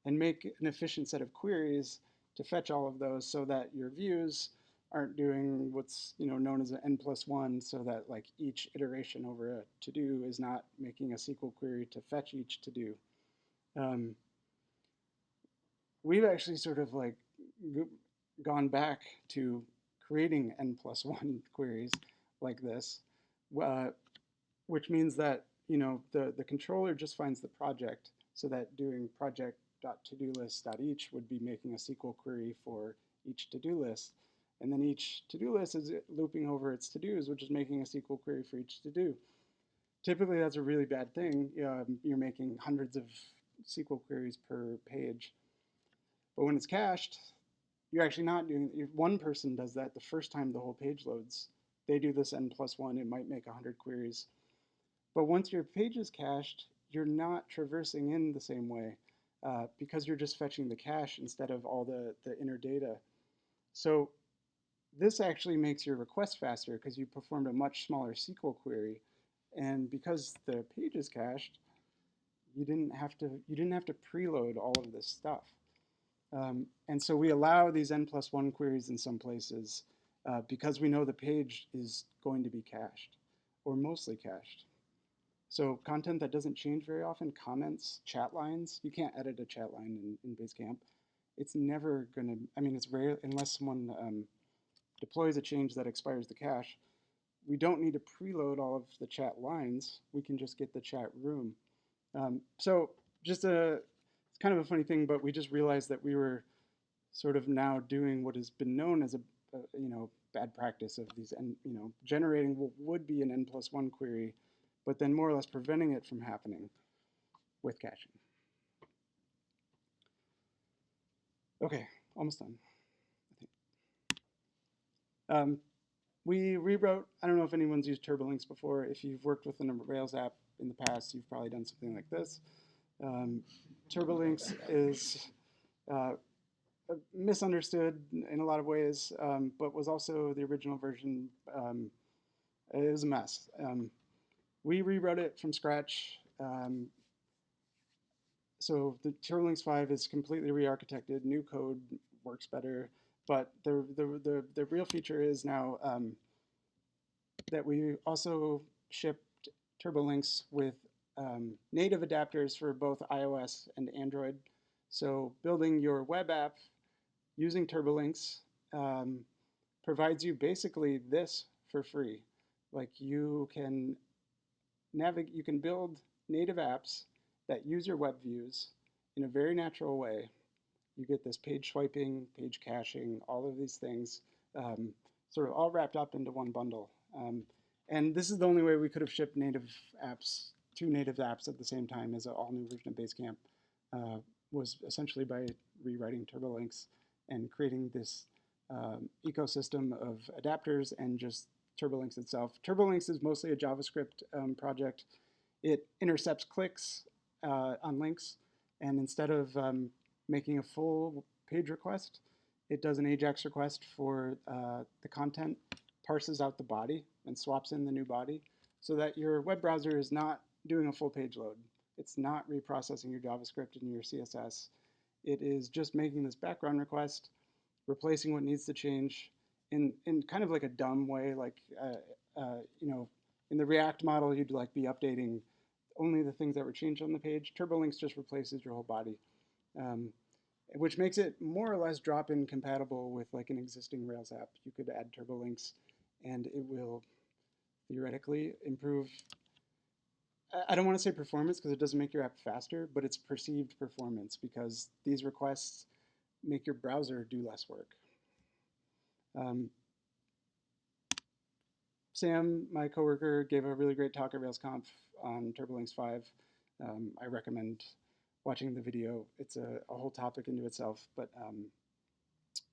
Speaker 1: and make an efficient set of queries to fetch all of those so that your views aren't doing what's known as an n+1, so that like each iteration over a to-do is not making a SQL query to fetch each to-do. We've actually sort of like gone back to creating n+1 queries like this, which means that the controller just finds the project, so that doing project.todolist.each would be making a SQL query for each to-do list. And then each to-do list is looping over its to-dos, which is making a SQL query for each to-do. Typically, that's a really bad thing. You're making hundreds of SQL queries per page. But when it's cached, you're actually not doing it. If one person does that the first time the whole page loads, they do this n+1, it might make 100 queries. But once your page is cached, you're not traversing in the same way because you're just fetching the cache instead of all the inner data. So this actually makes your request faster because you performed a much smaller SQL query. And because the page is cached, you didn't have to preload all of this stuff. And so we allow these n+1 queries in some places because we know the page is going to be cached, or mostly cached. So content that doesn't change very often, comments, chat lines, you can't edit a chat line in Basecamp. It's never going to, I mean, it's rare, unless someone deploys a change that expires the cache. We don't need to preload all of the chat lines. We can just get the chat room. So just it's kind of a funny thing, but we just realized that we were sort of now doing what has been known as a bad practice of these, generating what would be an n+1 query, but then more or less preventing it from happening with caching. Okay, almost done, I think. We rewrote, I don't know if anyone's used turbolinks before. If you've worked with a Rails app in the past, you've probably done something like this. Turbolinks is misunderstood in a lot of ways, but was also the original version. It was a mess. We rewrote it from scratch. So the Turbolinks 5 is completely re-architected. New code works better, but the real feature is now that we also shipped Turbolinks with native adapters for both iOS and Android. So building your web app using Turbolinks provides you basically this for free. Like you can build native apps that use your web views in a very natural way. You get this page swiping, page caching, all of these things sort of all wrapped up into one bundle. And this is the only way we could have shipped two native apps at the same time as an all-new version of Basecamp, was essentially by rewriting Turbolinks and creating this ecosystem of adapters and just TurboLinks itself. TurboLinks is mostly a JavaScript project. It intercepts clicks on links, and instead of making a full page request, it does an AJAX request for the content, parses out the body, and swaps in the new body, so that your web browser is not doing a full page load. It's not reprocessing your JavaScript and your CSS. It is just making this background request, replacing what needs to change in kind of like a dumb way, like in the React model, you'd like be updating only the things that were changed on the page. TurboLinks just replaces your whole body, which makes it more or less drop-in compatible with like an existing Rails app. You could add TurboLinks, and it will theoretically improve. I don't want to say performance because it doesn't make your app faster, but it's perceived performance because these requests make your browser do less work. Sam, my coworker, gave a really great talk at RailsConf on TurboLinks 5. I recommend watching the video. It's a whole topic into itself, but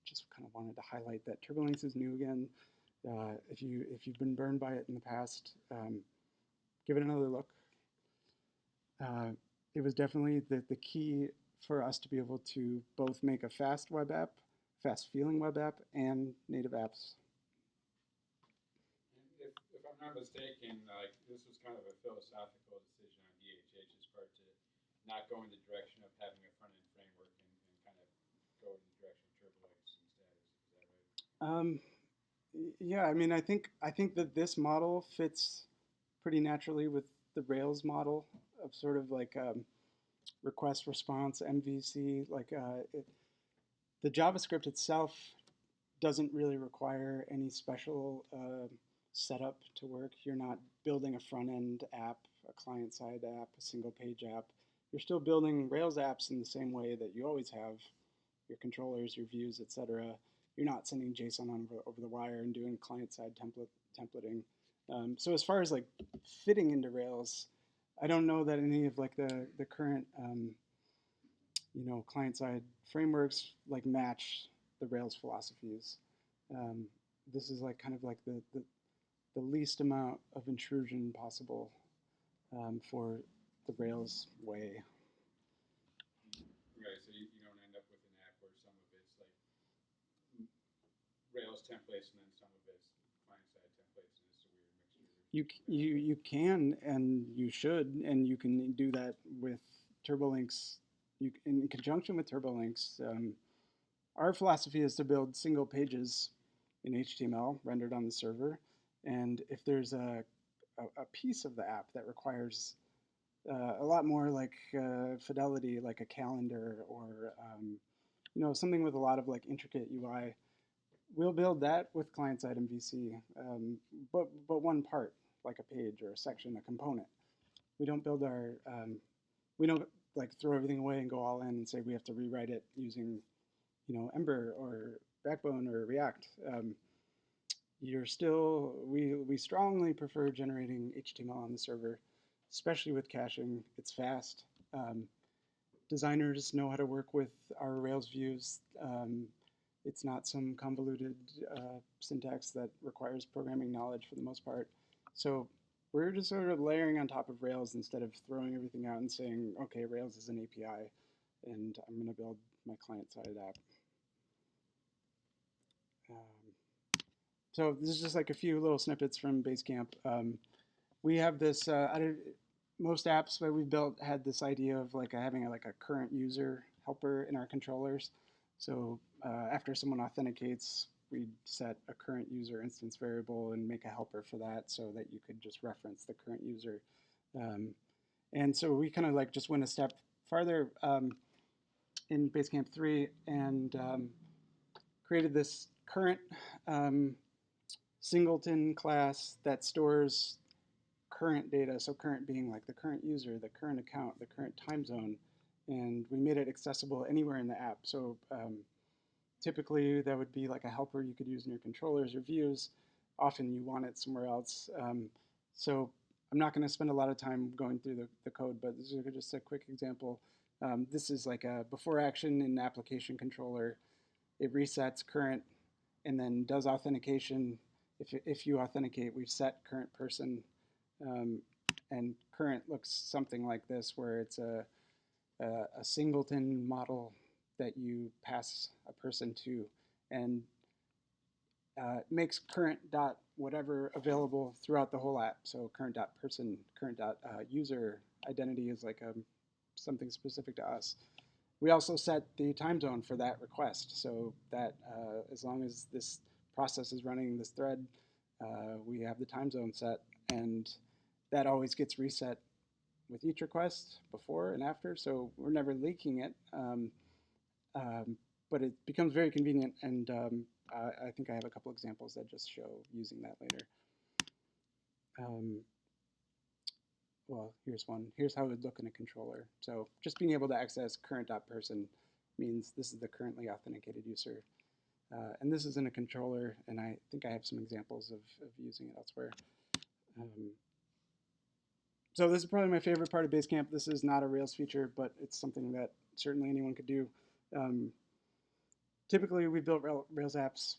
Speaker 1: just kind of wanted to highlight that TurboLinks is new again. If you've been burned by it in the past, give it another look. It was definitely the key for us to be able to both make a fast web app, fast feeling web app, and native apps.
Speaker 2: If I'm not mistaken, like this was kind of a philosophical decision on DHH's part to not go in the direction of having a front-end framework and kind of go in the direction of TurboLinks instead. Is that right?
Speaker 1: Yeah, I mean, I think that this model fits pretty naturally with the Rails model of sort of like request response MVC. Like the JavaScript itself doesn't really require any special setup to work. You're not building a front end app, a client side app, a single page app. You're still building Rails apps in the same way that you always have your controllers, your views, etc. You're not sending JSON over the wire and doing client-side templating. So as far as like fitting into Rails, I don't know that any of like the current client-side frameworks like match the Rails philosophies. This is like kind of like the least amount of intrusion possible for the Rails way.
Speaker 2: Right, so you don't end up with an app where some of it's like Rails templates and then some of it's client-side templates, and it's a weird mixture.
Speaker 1: You can and you should, and you can do that with TurboLinks. In conjunction with TurboLinks, our philosophy is to build single pages in HTML rendered on the server, and if there's a piece of the app that requires a lot more like fidelity, like a calendar or something with a lot of like intricate UI, we'll build that with client-side MVC, but one part, like a page or a section, a component. We don't build our, we don't like throw everything away and go all in and say we have to rewrite it using, Ember or Backbone or React. We strongly prefer generating HTML on the server, especially with caching. It's fast. Designers know how to work with our Rails views. It's not some convoluted syntax that requires programming knowledge for the most part. So we're just sort of layering on top of Rails instead of throwing everything out and saying, okay, Rails is an API, and I'm going to build my client-side app. So this is just like a few little snippets from Basecamp. We have this, most apps that we've built had this idea of like having a current user helper in our controllers. So after someone authenticates, we'd set a current user instance variable and make a helper for that so that you could just reference the current user. And so we kind of like just went a step farther in Basecamp 3 and created this current singleton class that stores current data, so current being like the current user, the current account, the current time zone, and we made it accessible anywhere in the app. So typically that would be like a helper you could use in your controllers or views. Often you want it somewhere else. So I'm not going to spend a lot of time going through the code, but this is just a quick example. This is like a before action in the application controller. It resets current and then does authentication if you authenticate, we've set current person, and current looks something like this, where it's a singleton model that you pass a person to, and makes current dot whatever available throughout the whole app. So current dot person, current dot user identity is like something specific to us. We also set the time zone for that request, so that as long as this process is running this thread, we have the time zone set, and that always gets reset with each request before and after, so we're never leaking it. But it becomes very convenient, and I think I have a couple examples that just show using that later. Well, here's one. Here's how it would look in a controller. So just being able to access current.person means this is the currently authenticated user. And this is in a controller, and I think I have some examples of using it elsewhere. So this is probably my favorite part of Basecamp. This is not a Rails feature, but it's something that certainly anyone could do. Typically, we built Rails apps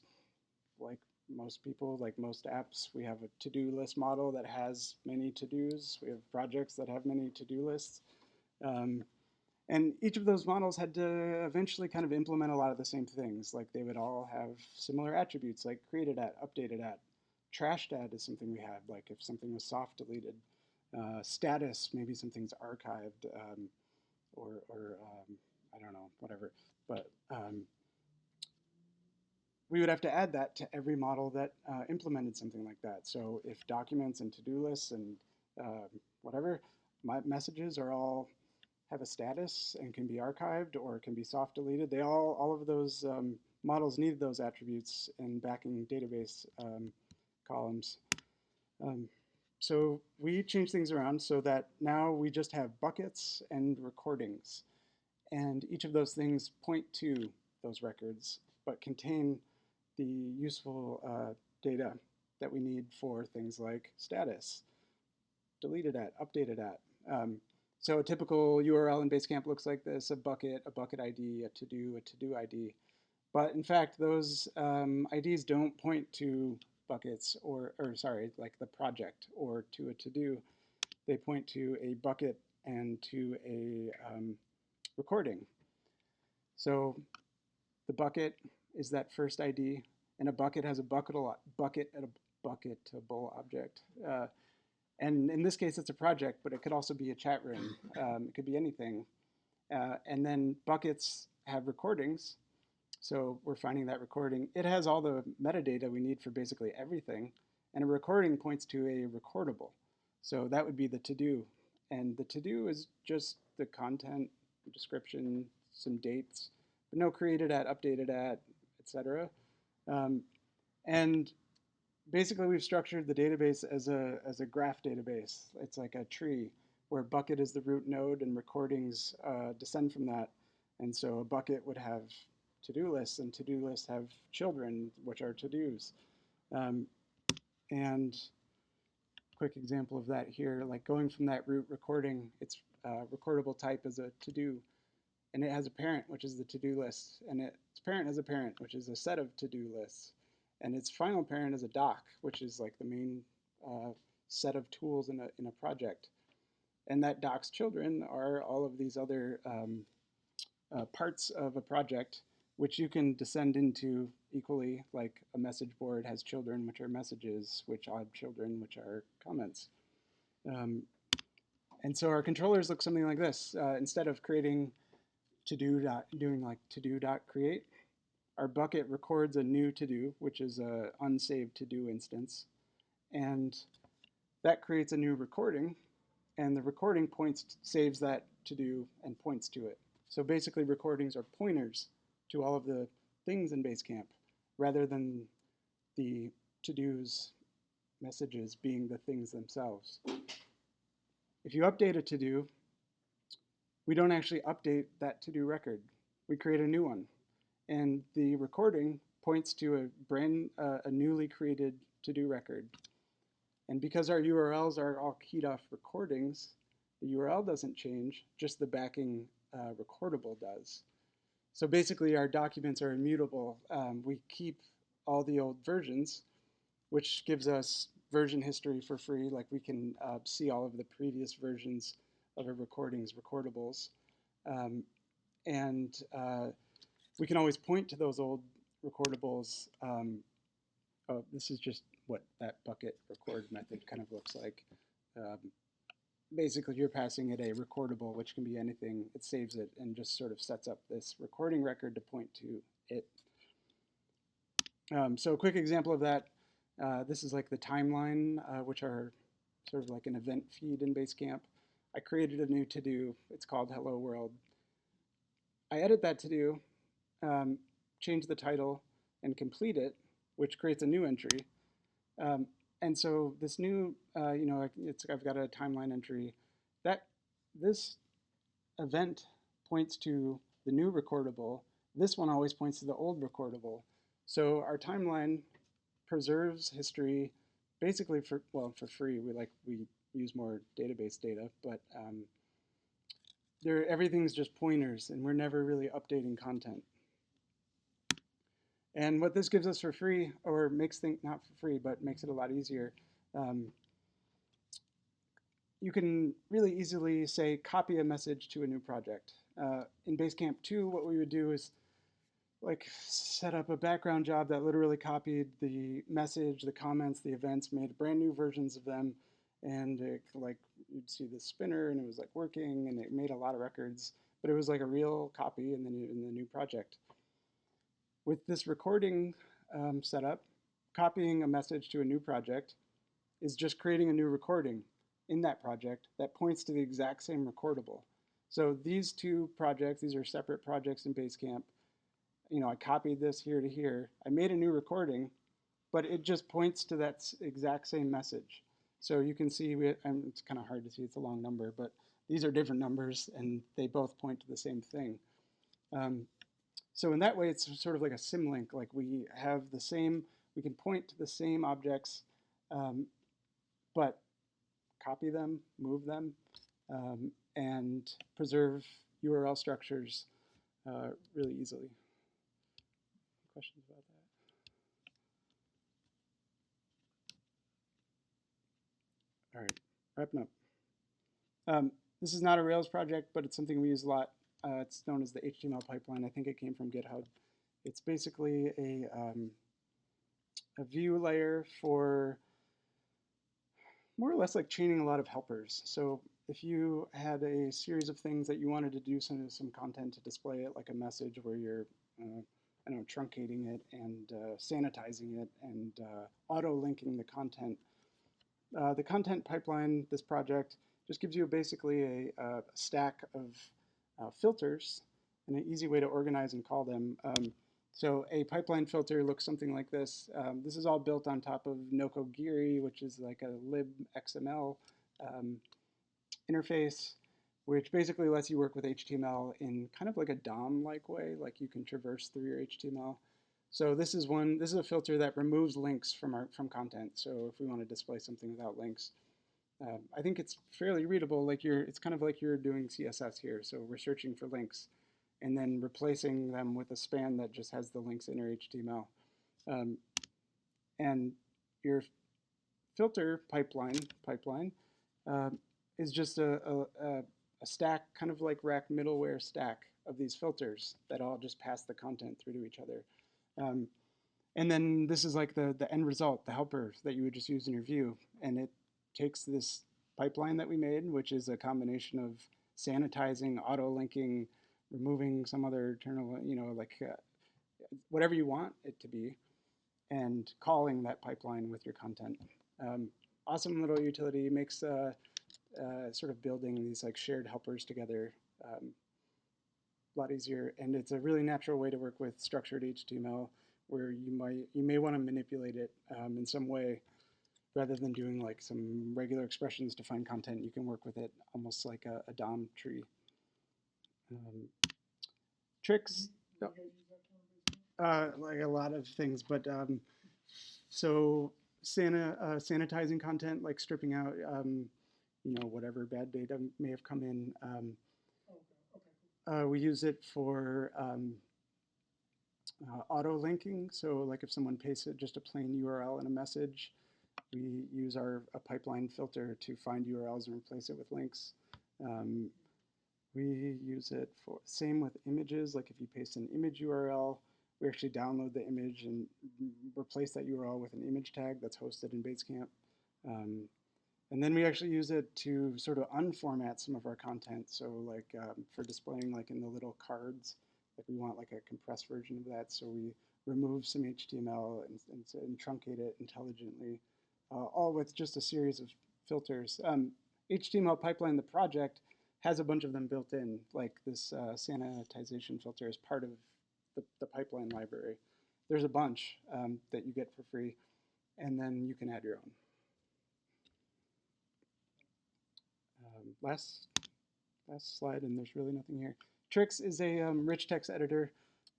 Speaker 1: like most people, like most apps. We have a to-do list model that has many to-dos. We have projects that have many to-do lists. And each of those models had to eventually kind of implement a lot of the same things. Like they would all have similar attributes, like created at, updated at. Trashed at is something we had, like if something was soft deleted. Status, maybe something's archived, or I don't know, whatever. But we would have to add that to every model that implemented something like that. So if documents and to-do lists and whatever, my messages are all have a status and can be archived or can be soft deleted. They all of those models needed those attributes in backing database columns. So we changed things around so that now we just have buckets and recordings. And each of those things point to those records, but contain the useful data that we need for things like status, deleted at, updated at. So a typical URL in Basecamp looks like this: a bucket ID, a to-do ID. But in fact, those IDs don't point to buckets or sorry, like the project or to a to-do. They point to a bucket and to a recording. So the bucket is that first ID, and a bucket has a bucketable object. And in this case, it's a project, but it could also be a chat room. It could be anything. And then buckets have recordings. So we're finding that recording. It has all the metadata we need for basically everything. And a recording points to a recordable. So that would be the to-do. And the to-do is just the content, description, some dates, but no created at, updated at, etc. And basically, we've structured the database as a graph database. It's like a tree where bucket is the root node and recordings descend from that. And so a bucket would have to-do lists, and to-do lists have children, which are to-dos. And quick example of that here, like going from that root recording, its recordable type is a to-do, and it has a parent, which is the to-do list, and its parent has a parent, which is a set of to-do lists. And its final parent is a doc, which is like the main set of tools in a project. And that doc's children are all of these other parts of a project, which you can descend into equally, like a message board has children, which are messages, which have children, which are comments. And so our controllers look something like this. Instead of creating doing like to-do.create, our bucket records a new to-do, which is an unsaved to-do instance. And that creates a new recording, and the recording saves that to-do and points to it. So basically, recordings are pointers to all of the things in Basecamp, rather than the to-dos messages being the things themselves. If you update a to-do, we don't actually update that to-do record. We create a new one. And the recording points to a newly created to-do record. And because our URLs are all keyed off recordings, the URL doesn't change, just the backing recordable does. So basically, our documents are immutable. We keep all the old versions, which gives us version history for free. Like we can see all of the previous versions of our recordings, recordables. And we can always point to those old recordables. Oh, this is just what that bucket record method kind of looks like. Um, Basically, you're passing it a recordable, which can be anything. It saves it and just sort of sets up this recording record to point to it. So a quick example of that, this is like the timeline, which are sort of like an event feed in Basecamp. I created a new to-do. It's called Hello World. I edit that to-do, change the title, and complete it, which creates a new entry. And so this new, I've got a timeline entry. This event points to the new recordable. This one always points to the old recordable. So our timeline preserves history basically for free. We use more database data, but everything's just pointers, and we're never really updating content. And what this gives us for free, or makes things not for free, but makes it a lot easier. You can really easily say copy a message to a new project. In Basecamp 2, what we would do is like set up a background job that literally copied the message, the comments, the events, made brand new versions of them, and like you'd see the spinner, and it was like working, and it made a lot of records, but it was like a real copy in the new project. With this recording setup, copying a message to a new project is just creating a new recording in that project that points to the exact same recordable. So these two projects, these are separate projects in Basecamp. I copied this here to here. I made a new recording, but it just points to that exact same message. So you can see, and it's kind of hard to see, it's a long number, but these are different numbers, and they both point to the same thing. So in that way, it's sort of like a symlink. Like we can point to the same objects, but copy them, move them, and preserve URL structures really easily. Questions about that? All right, wrapping up. This is not a Rails project, but it's something we use a lot. It's known as the HTML pipeline. I think it came from GitHub. It's basically a view layer for more or less like chaining a lot of helpers. So if you had a series of things that you wanted to do some content to display it, like a message where you're truncating it and sanitizing it and auto-linking the content. The content pipeline, this project, just gives you basically a stack of filters and an easy way to organize and call them. So a pipeline filter looks something like this. This is all built on top of Nokogiri, which is like a libxml interface, which basically lets you work with HTML in kind of like a DOM-like way, like you can traverse through your HTML. So this is a filter that removes links from content. So if we want to display something without links, I think it's fairly readable. It's kind of like you're doing CSS here. So we're searching for links, and then replacing them with a span that just has the links in your HTML. And your filter pipeline is just a stack, kind of like rack middleware stack of these filters that all just pass the content through to each other. And then this is like the end result, the helper that you would just use in your view. And it takes this pipeline that we made, which is a combination of sanitizing, auto-linking, removing some other internal, whatever you want it to be, and calling that pipeline with your content. Awesome little utility, makes sort of building these like shared helpers together a lot easier, and it's a really natural way to work with structured HTML, where you may want to manipulate it in some way, rather than doing like some regular expressions to find content. You can work with it almost like a DOM tree. Tricks, like a lot of things, but so sanitizing content, like stripping out whatever bad data may have come in. We use it for auto linking. So like if someone pastes just a plain URL in a message, we use a pipeline filter to find URLs and replace it with links. We use it for, same with images, like if you paste an image URL, we actually download the image and replace that URL with an image tag that's hosted in Basecamp. And then we actually use it to sort of unformat some of our content. So like for displaying like in the little cards, like we want like a compressed version of that. So we remove some HTML and truncate it intelligently, all with just a series of filters. HTML pipeline, the project, has a bunch of them built in, like this sanitization filter is part of the pipeline library. There's a bunch that you get for free, and then you can add your own. Last slide, and there's really nothing here. Trix is a rich text editor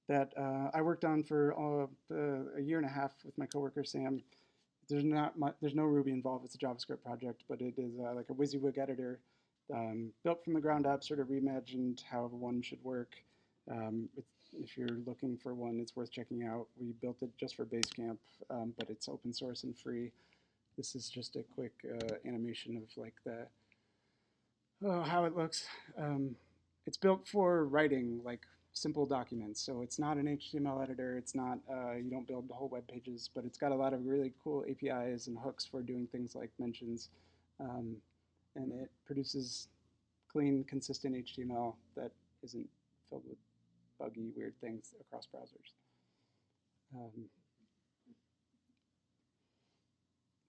Speaker 1: that I worked on for a year and a half with my coworker Sam. There's no Ruby involved. It's a JavaScript project, but it is like a WYSIWYG editor built from the ground up, sort of reimagined how one should work. If you're looking for one, it's worth checking out. We built it just for Basecamp, but it's open source and free. This is just a quick animation of like how it looks. It's built for writing like simple documents, so it's not an HTML editor. It's not you don't build whole web pages, but it's got a lot of really cool APIs and hooks for doing things like mentions, and it produces clean, consistent HTML that isn't filled with buggy, weird things across browsers.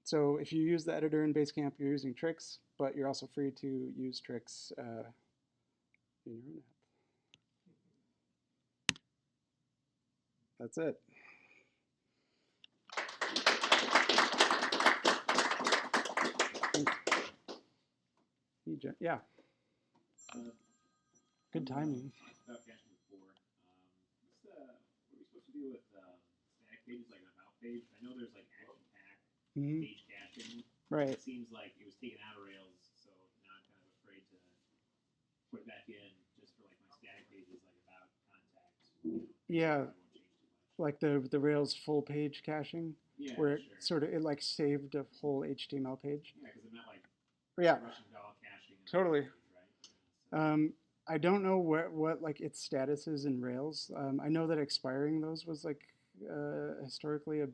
Speaker 1: So if you use the editor in Basecamp, you're using Trix, but you're also free to use Trix in your own app. That's it. Yeah. Good timing.
Speaker 4: About caching before. What are we supposed to do with static pages, like an about page? I know there's like action pack, page caching.
Speaker 1: Right.
Speaker 4: It seems like it was taken out of Rails, so now I'm kind of afraid to put it back in just for like my static pages, like about contact.
Speaker 1: Yeah. Like the Rails full page caching,
Speaker 4: yeah,
Speaker 1: where it sort of it like saved a whole HTML page.
Speaker 4: Yeah, because it meant like
Speaker 1: Russian
Speaker 4: doll caching.
Speaker 1: Totally.
Speaker 4: Page, right?
Speaker 1: I don't know what like its status is in Rails. I know that expiring those was like historically a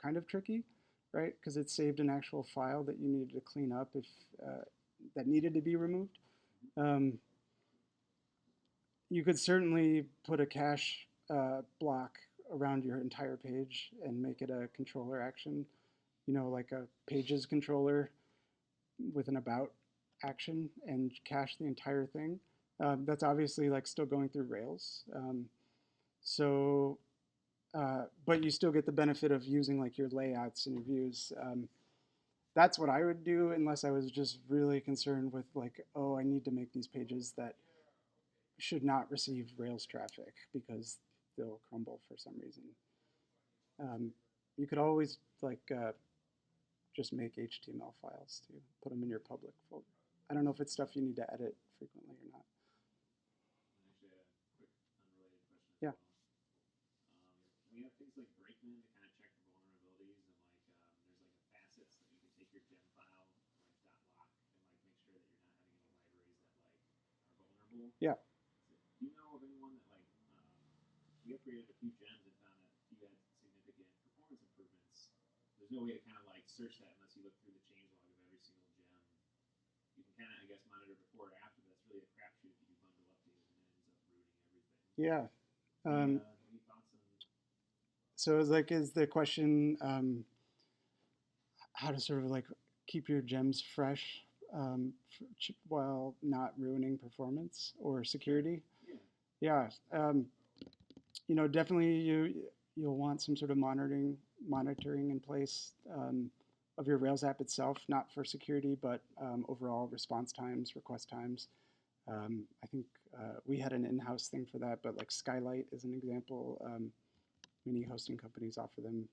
Speaker 1: kind of tricky, right? Because it saved an actual file that you needed to clean up if that needed to be removed. You could certainly put a cache block around your entire page and make it a controller action, like a pages controller with an about action and cache the entire thing. That's obviously like still going through Rails. But you still get the benefit of using like your layouts and your views. That's what I would do unless I was just really concerned with like, oh, I need to make these pages that should not receive Rails traffic because they'll crumble for some reason. You could always like just make HTML files to put them in your public folder. I don't know if it's stuff you need to edit frequently or not.
Speaker 4: Actually, a quick unrelated question.
Speaker 1: Yeah.
Speaker 4: We have things like Brakeman to kind of check for vulnerabilities, and like there's like a facets that you can take your gem file, like .lock, and like make sure that you're not having any libraries that like are vulnerable.
Speaker 1: Yeah.
Speaker 4: So, do you know of anyone that like we upgraded a few gems and found that if you had significant performance improvements, there's no way to kind of like search that unless you look through the changelog of every single gem. You can kind of, I guess, monitor before or after, but that's really a crapshoot if you do bundle updates and then it ends up ruining everything.
Speaker 1: Yeah.
Speaker 4: Any thoughts on?
Speaker 1: So it's like, is the question how to sort of like keep your gems fresh while not ruining performance or security? Yeah. Definitely you'll want some sort of monitoring in place of your Rails app itself, not for security, but overall response times, request times. I think we had an in-house thing for that, but like Skylight is an example. Many hosting companies offer them.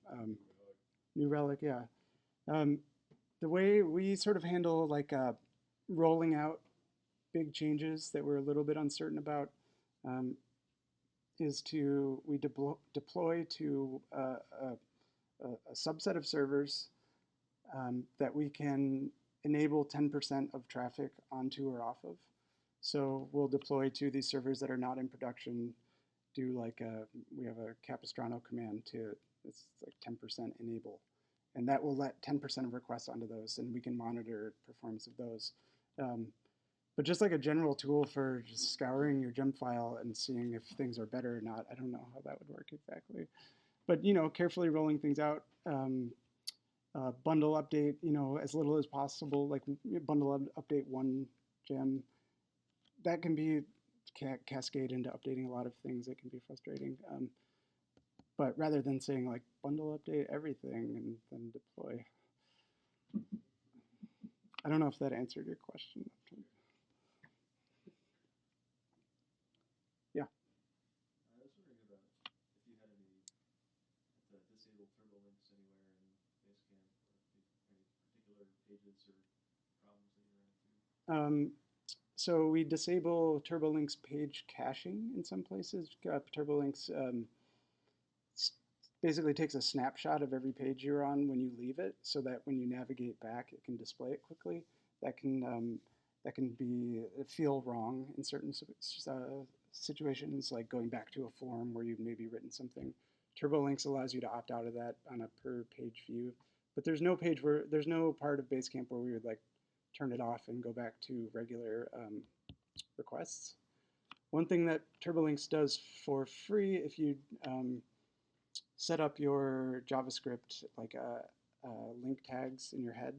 Speaker 1: New Relic, yeah. The way we sort of handle like rolling out big changes that we're a little bit uncertain about is we deploy to a subset of servers that we can enable 10% of traffic onto or off of. So we'll deploy to these servers that are not in production, do like we have a Capistrano command to, it's like 10% enable. And that will let 10% of requests onto those, and we can monitor performance of those. But just like a general tool for just scouring your gem file and seeing if things are better or not, I don't know how that would work exactly. But carefully rolling things out. Bundle update, as little as possible. Like bundle update one gem. That can be cascade into updating a lot of things. It can be frustrating. But rather than saying like bundle update everything and then deploy. I don't know if that answered your question. Yeah.
Speaker 5: I was wondering about if you had any disabled turbo links anywhere in Basecamp, or any particular pages or problems that you ran into.
Speaker 1: So we disable TurboLink's page caching in some places. TurboLink's basically takes a snapshot of every page you're on when you leave it, so that when you navigate back, it can display it quickly. That can feel wrong in certain situations, like going back to a form where you've maybe written something. TurboLinks allows you to opt out of that on a per page view, but there's no part of Basecamp where we would like turn it off and go back to regular requests. One thing that TurboLinks does for free, if you set up your JavaScript like link tags in your head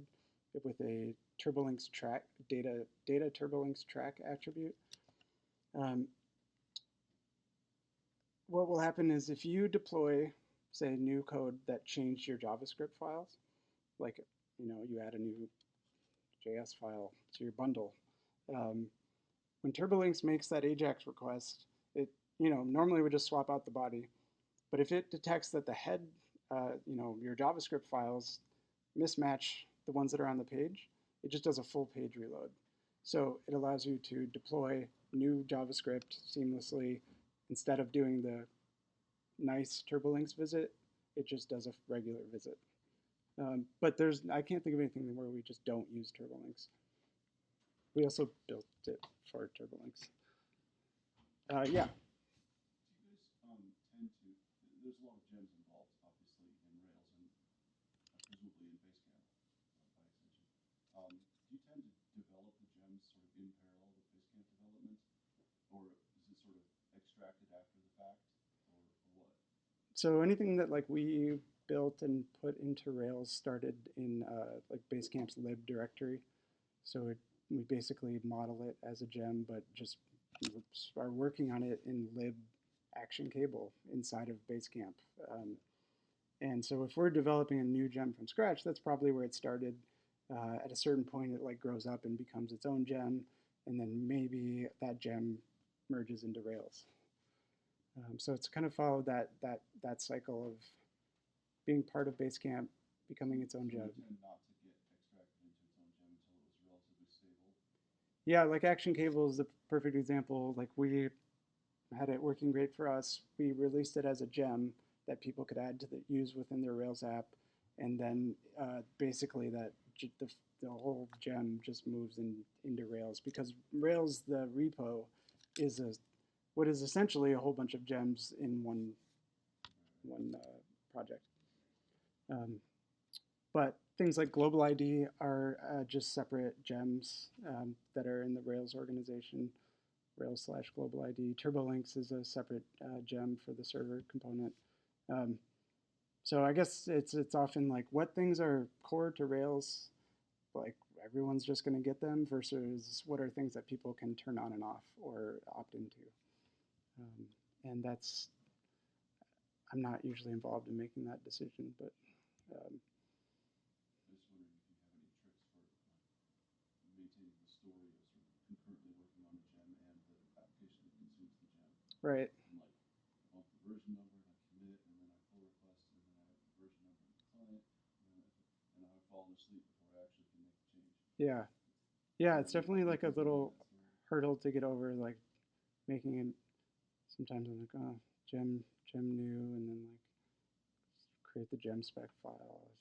Speaker 1: with a TurboLinks track data TurboLinks track attribute. What will happen is if you deploy, say, new code that changed your JavaScript files, like you add a new JS file to your bundle. When TurboLinks makes that AJAX request, it normally would just swap out the body, but if it detects that the head, your JavaScript files mismatch the ones that are on the page, it just does a full page reload. So it allows you to deploy new JavaScript seamlessly. Instead of doing the nice TurboLinks visit, it just does a regular visit. But I can't think of anything where we just don't use TurboLinks. We also built it for TurboLinks. Yeah.
Speaker 3: Do you guys tend to, there's a lot of gems involved, obviously, in Rails and presumably in Basecamp by extension. Do you tend to develop the gems sort of in parallel with Basecamp development? Or is it sort of extracted after the fact, or what?
Speaker 1: So anything that like we built and put into Rails started in like Basecamp's lib directory. So we basically model it as a gem, but just are working on it in lib action cable inside of Basecamp. And so if we're developing a new gem from scratch, that's probably where it started. At a certain point, it like grows up and becomes its own gem, and then maybe that gem merges into Rails. So it's kind of followed that cycle of being part of Basecamp, becoming its own
Speaker 3: So
Speaker 1: gem.
Speaker 3: you tend not to get extracted into its own gem until it was relatively stable?
Speaker 1: Yeah, like Action Cable is the perfect example. Like we had it working great for us. We released it as a gem that people could add to use within their Rails app, and then basically the whole gem just moves into Rails, because Rails, the repo, is what is essentially a whole bunch of gems in one project. But things like global ID are just separate gems that are in the Rails organization, Rails/global ID. TurboLinks is a separate gem for the server component. So I guess it's often like what things are core to Rails, like everyone's just going to get them, versus what are things that people can turn on and off or opt into. And I'm not usually involved in making that decision, but
Speaker 3: I was wondering if you have any tricks for maintaining the story of sort of concurrently working on the gem and the application that consumes the gem.
Speaker 1: right.
Speaker 3: And like, I bump the version number and I commit, and then I pull request, and then I have the version number in the client, and I've fallen asleep before I actually can make the change.
Speaker 1: Yeah. Yeah, it's definitely like a little hurdle to get over, like making it sometimes I'm like, oh, gem new, and then like create the gem spec file.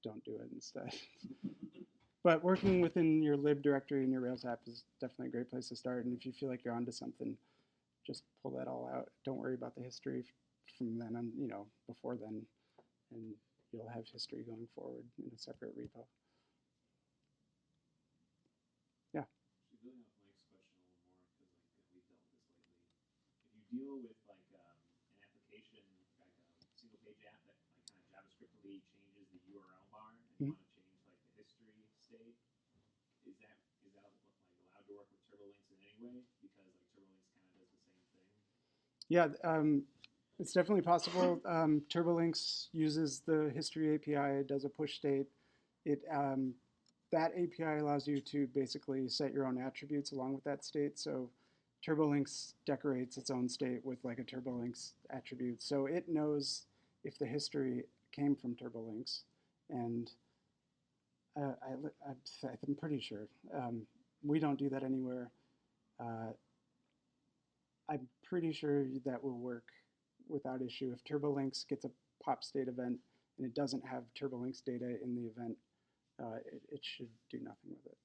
Speaker 1: Don't do it instead. But working within your lib directory in your Rails app is definitely a great place to start. And if you feel like you're onto something, just pull that all out. Don't worry about the history from then on, before then, and you'll have history going forward in a separate repo. Yeah.
Speaker 4: Actually, building off Mike's question a little more, because we've dealt with this lately. If you deal with an application, like a single page app that kind of JavaScriptly changes the URL bar, and you want to change the history state, is that allowed to work with TurboLinks in any way? Because TurboLinks kind of does the same thing.
Speaker 1: Yeah, it's definitely possible. TurboLinks uses the history API, does a push state. That API allows you to basically set your own attributes along with that state. So TurboLinks decorates its own state with like a TurboLinks attribute. So it knows if the history came from TurboLinks. And I'm pretty sure. We don't do that anywhere. I'm pretty sure that will work without issue. If TurboLinks gets a pop state event and it doesn't have TurboLinks data in the event, it should do nothing with it.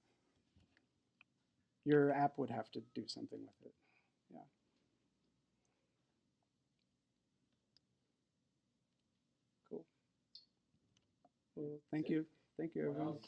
Speaker 1: Your app would have to do something with it. Yeah. Cool. Well, thank you. Thank you, everyone.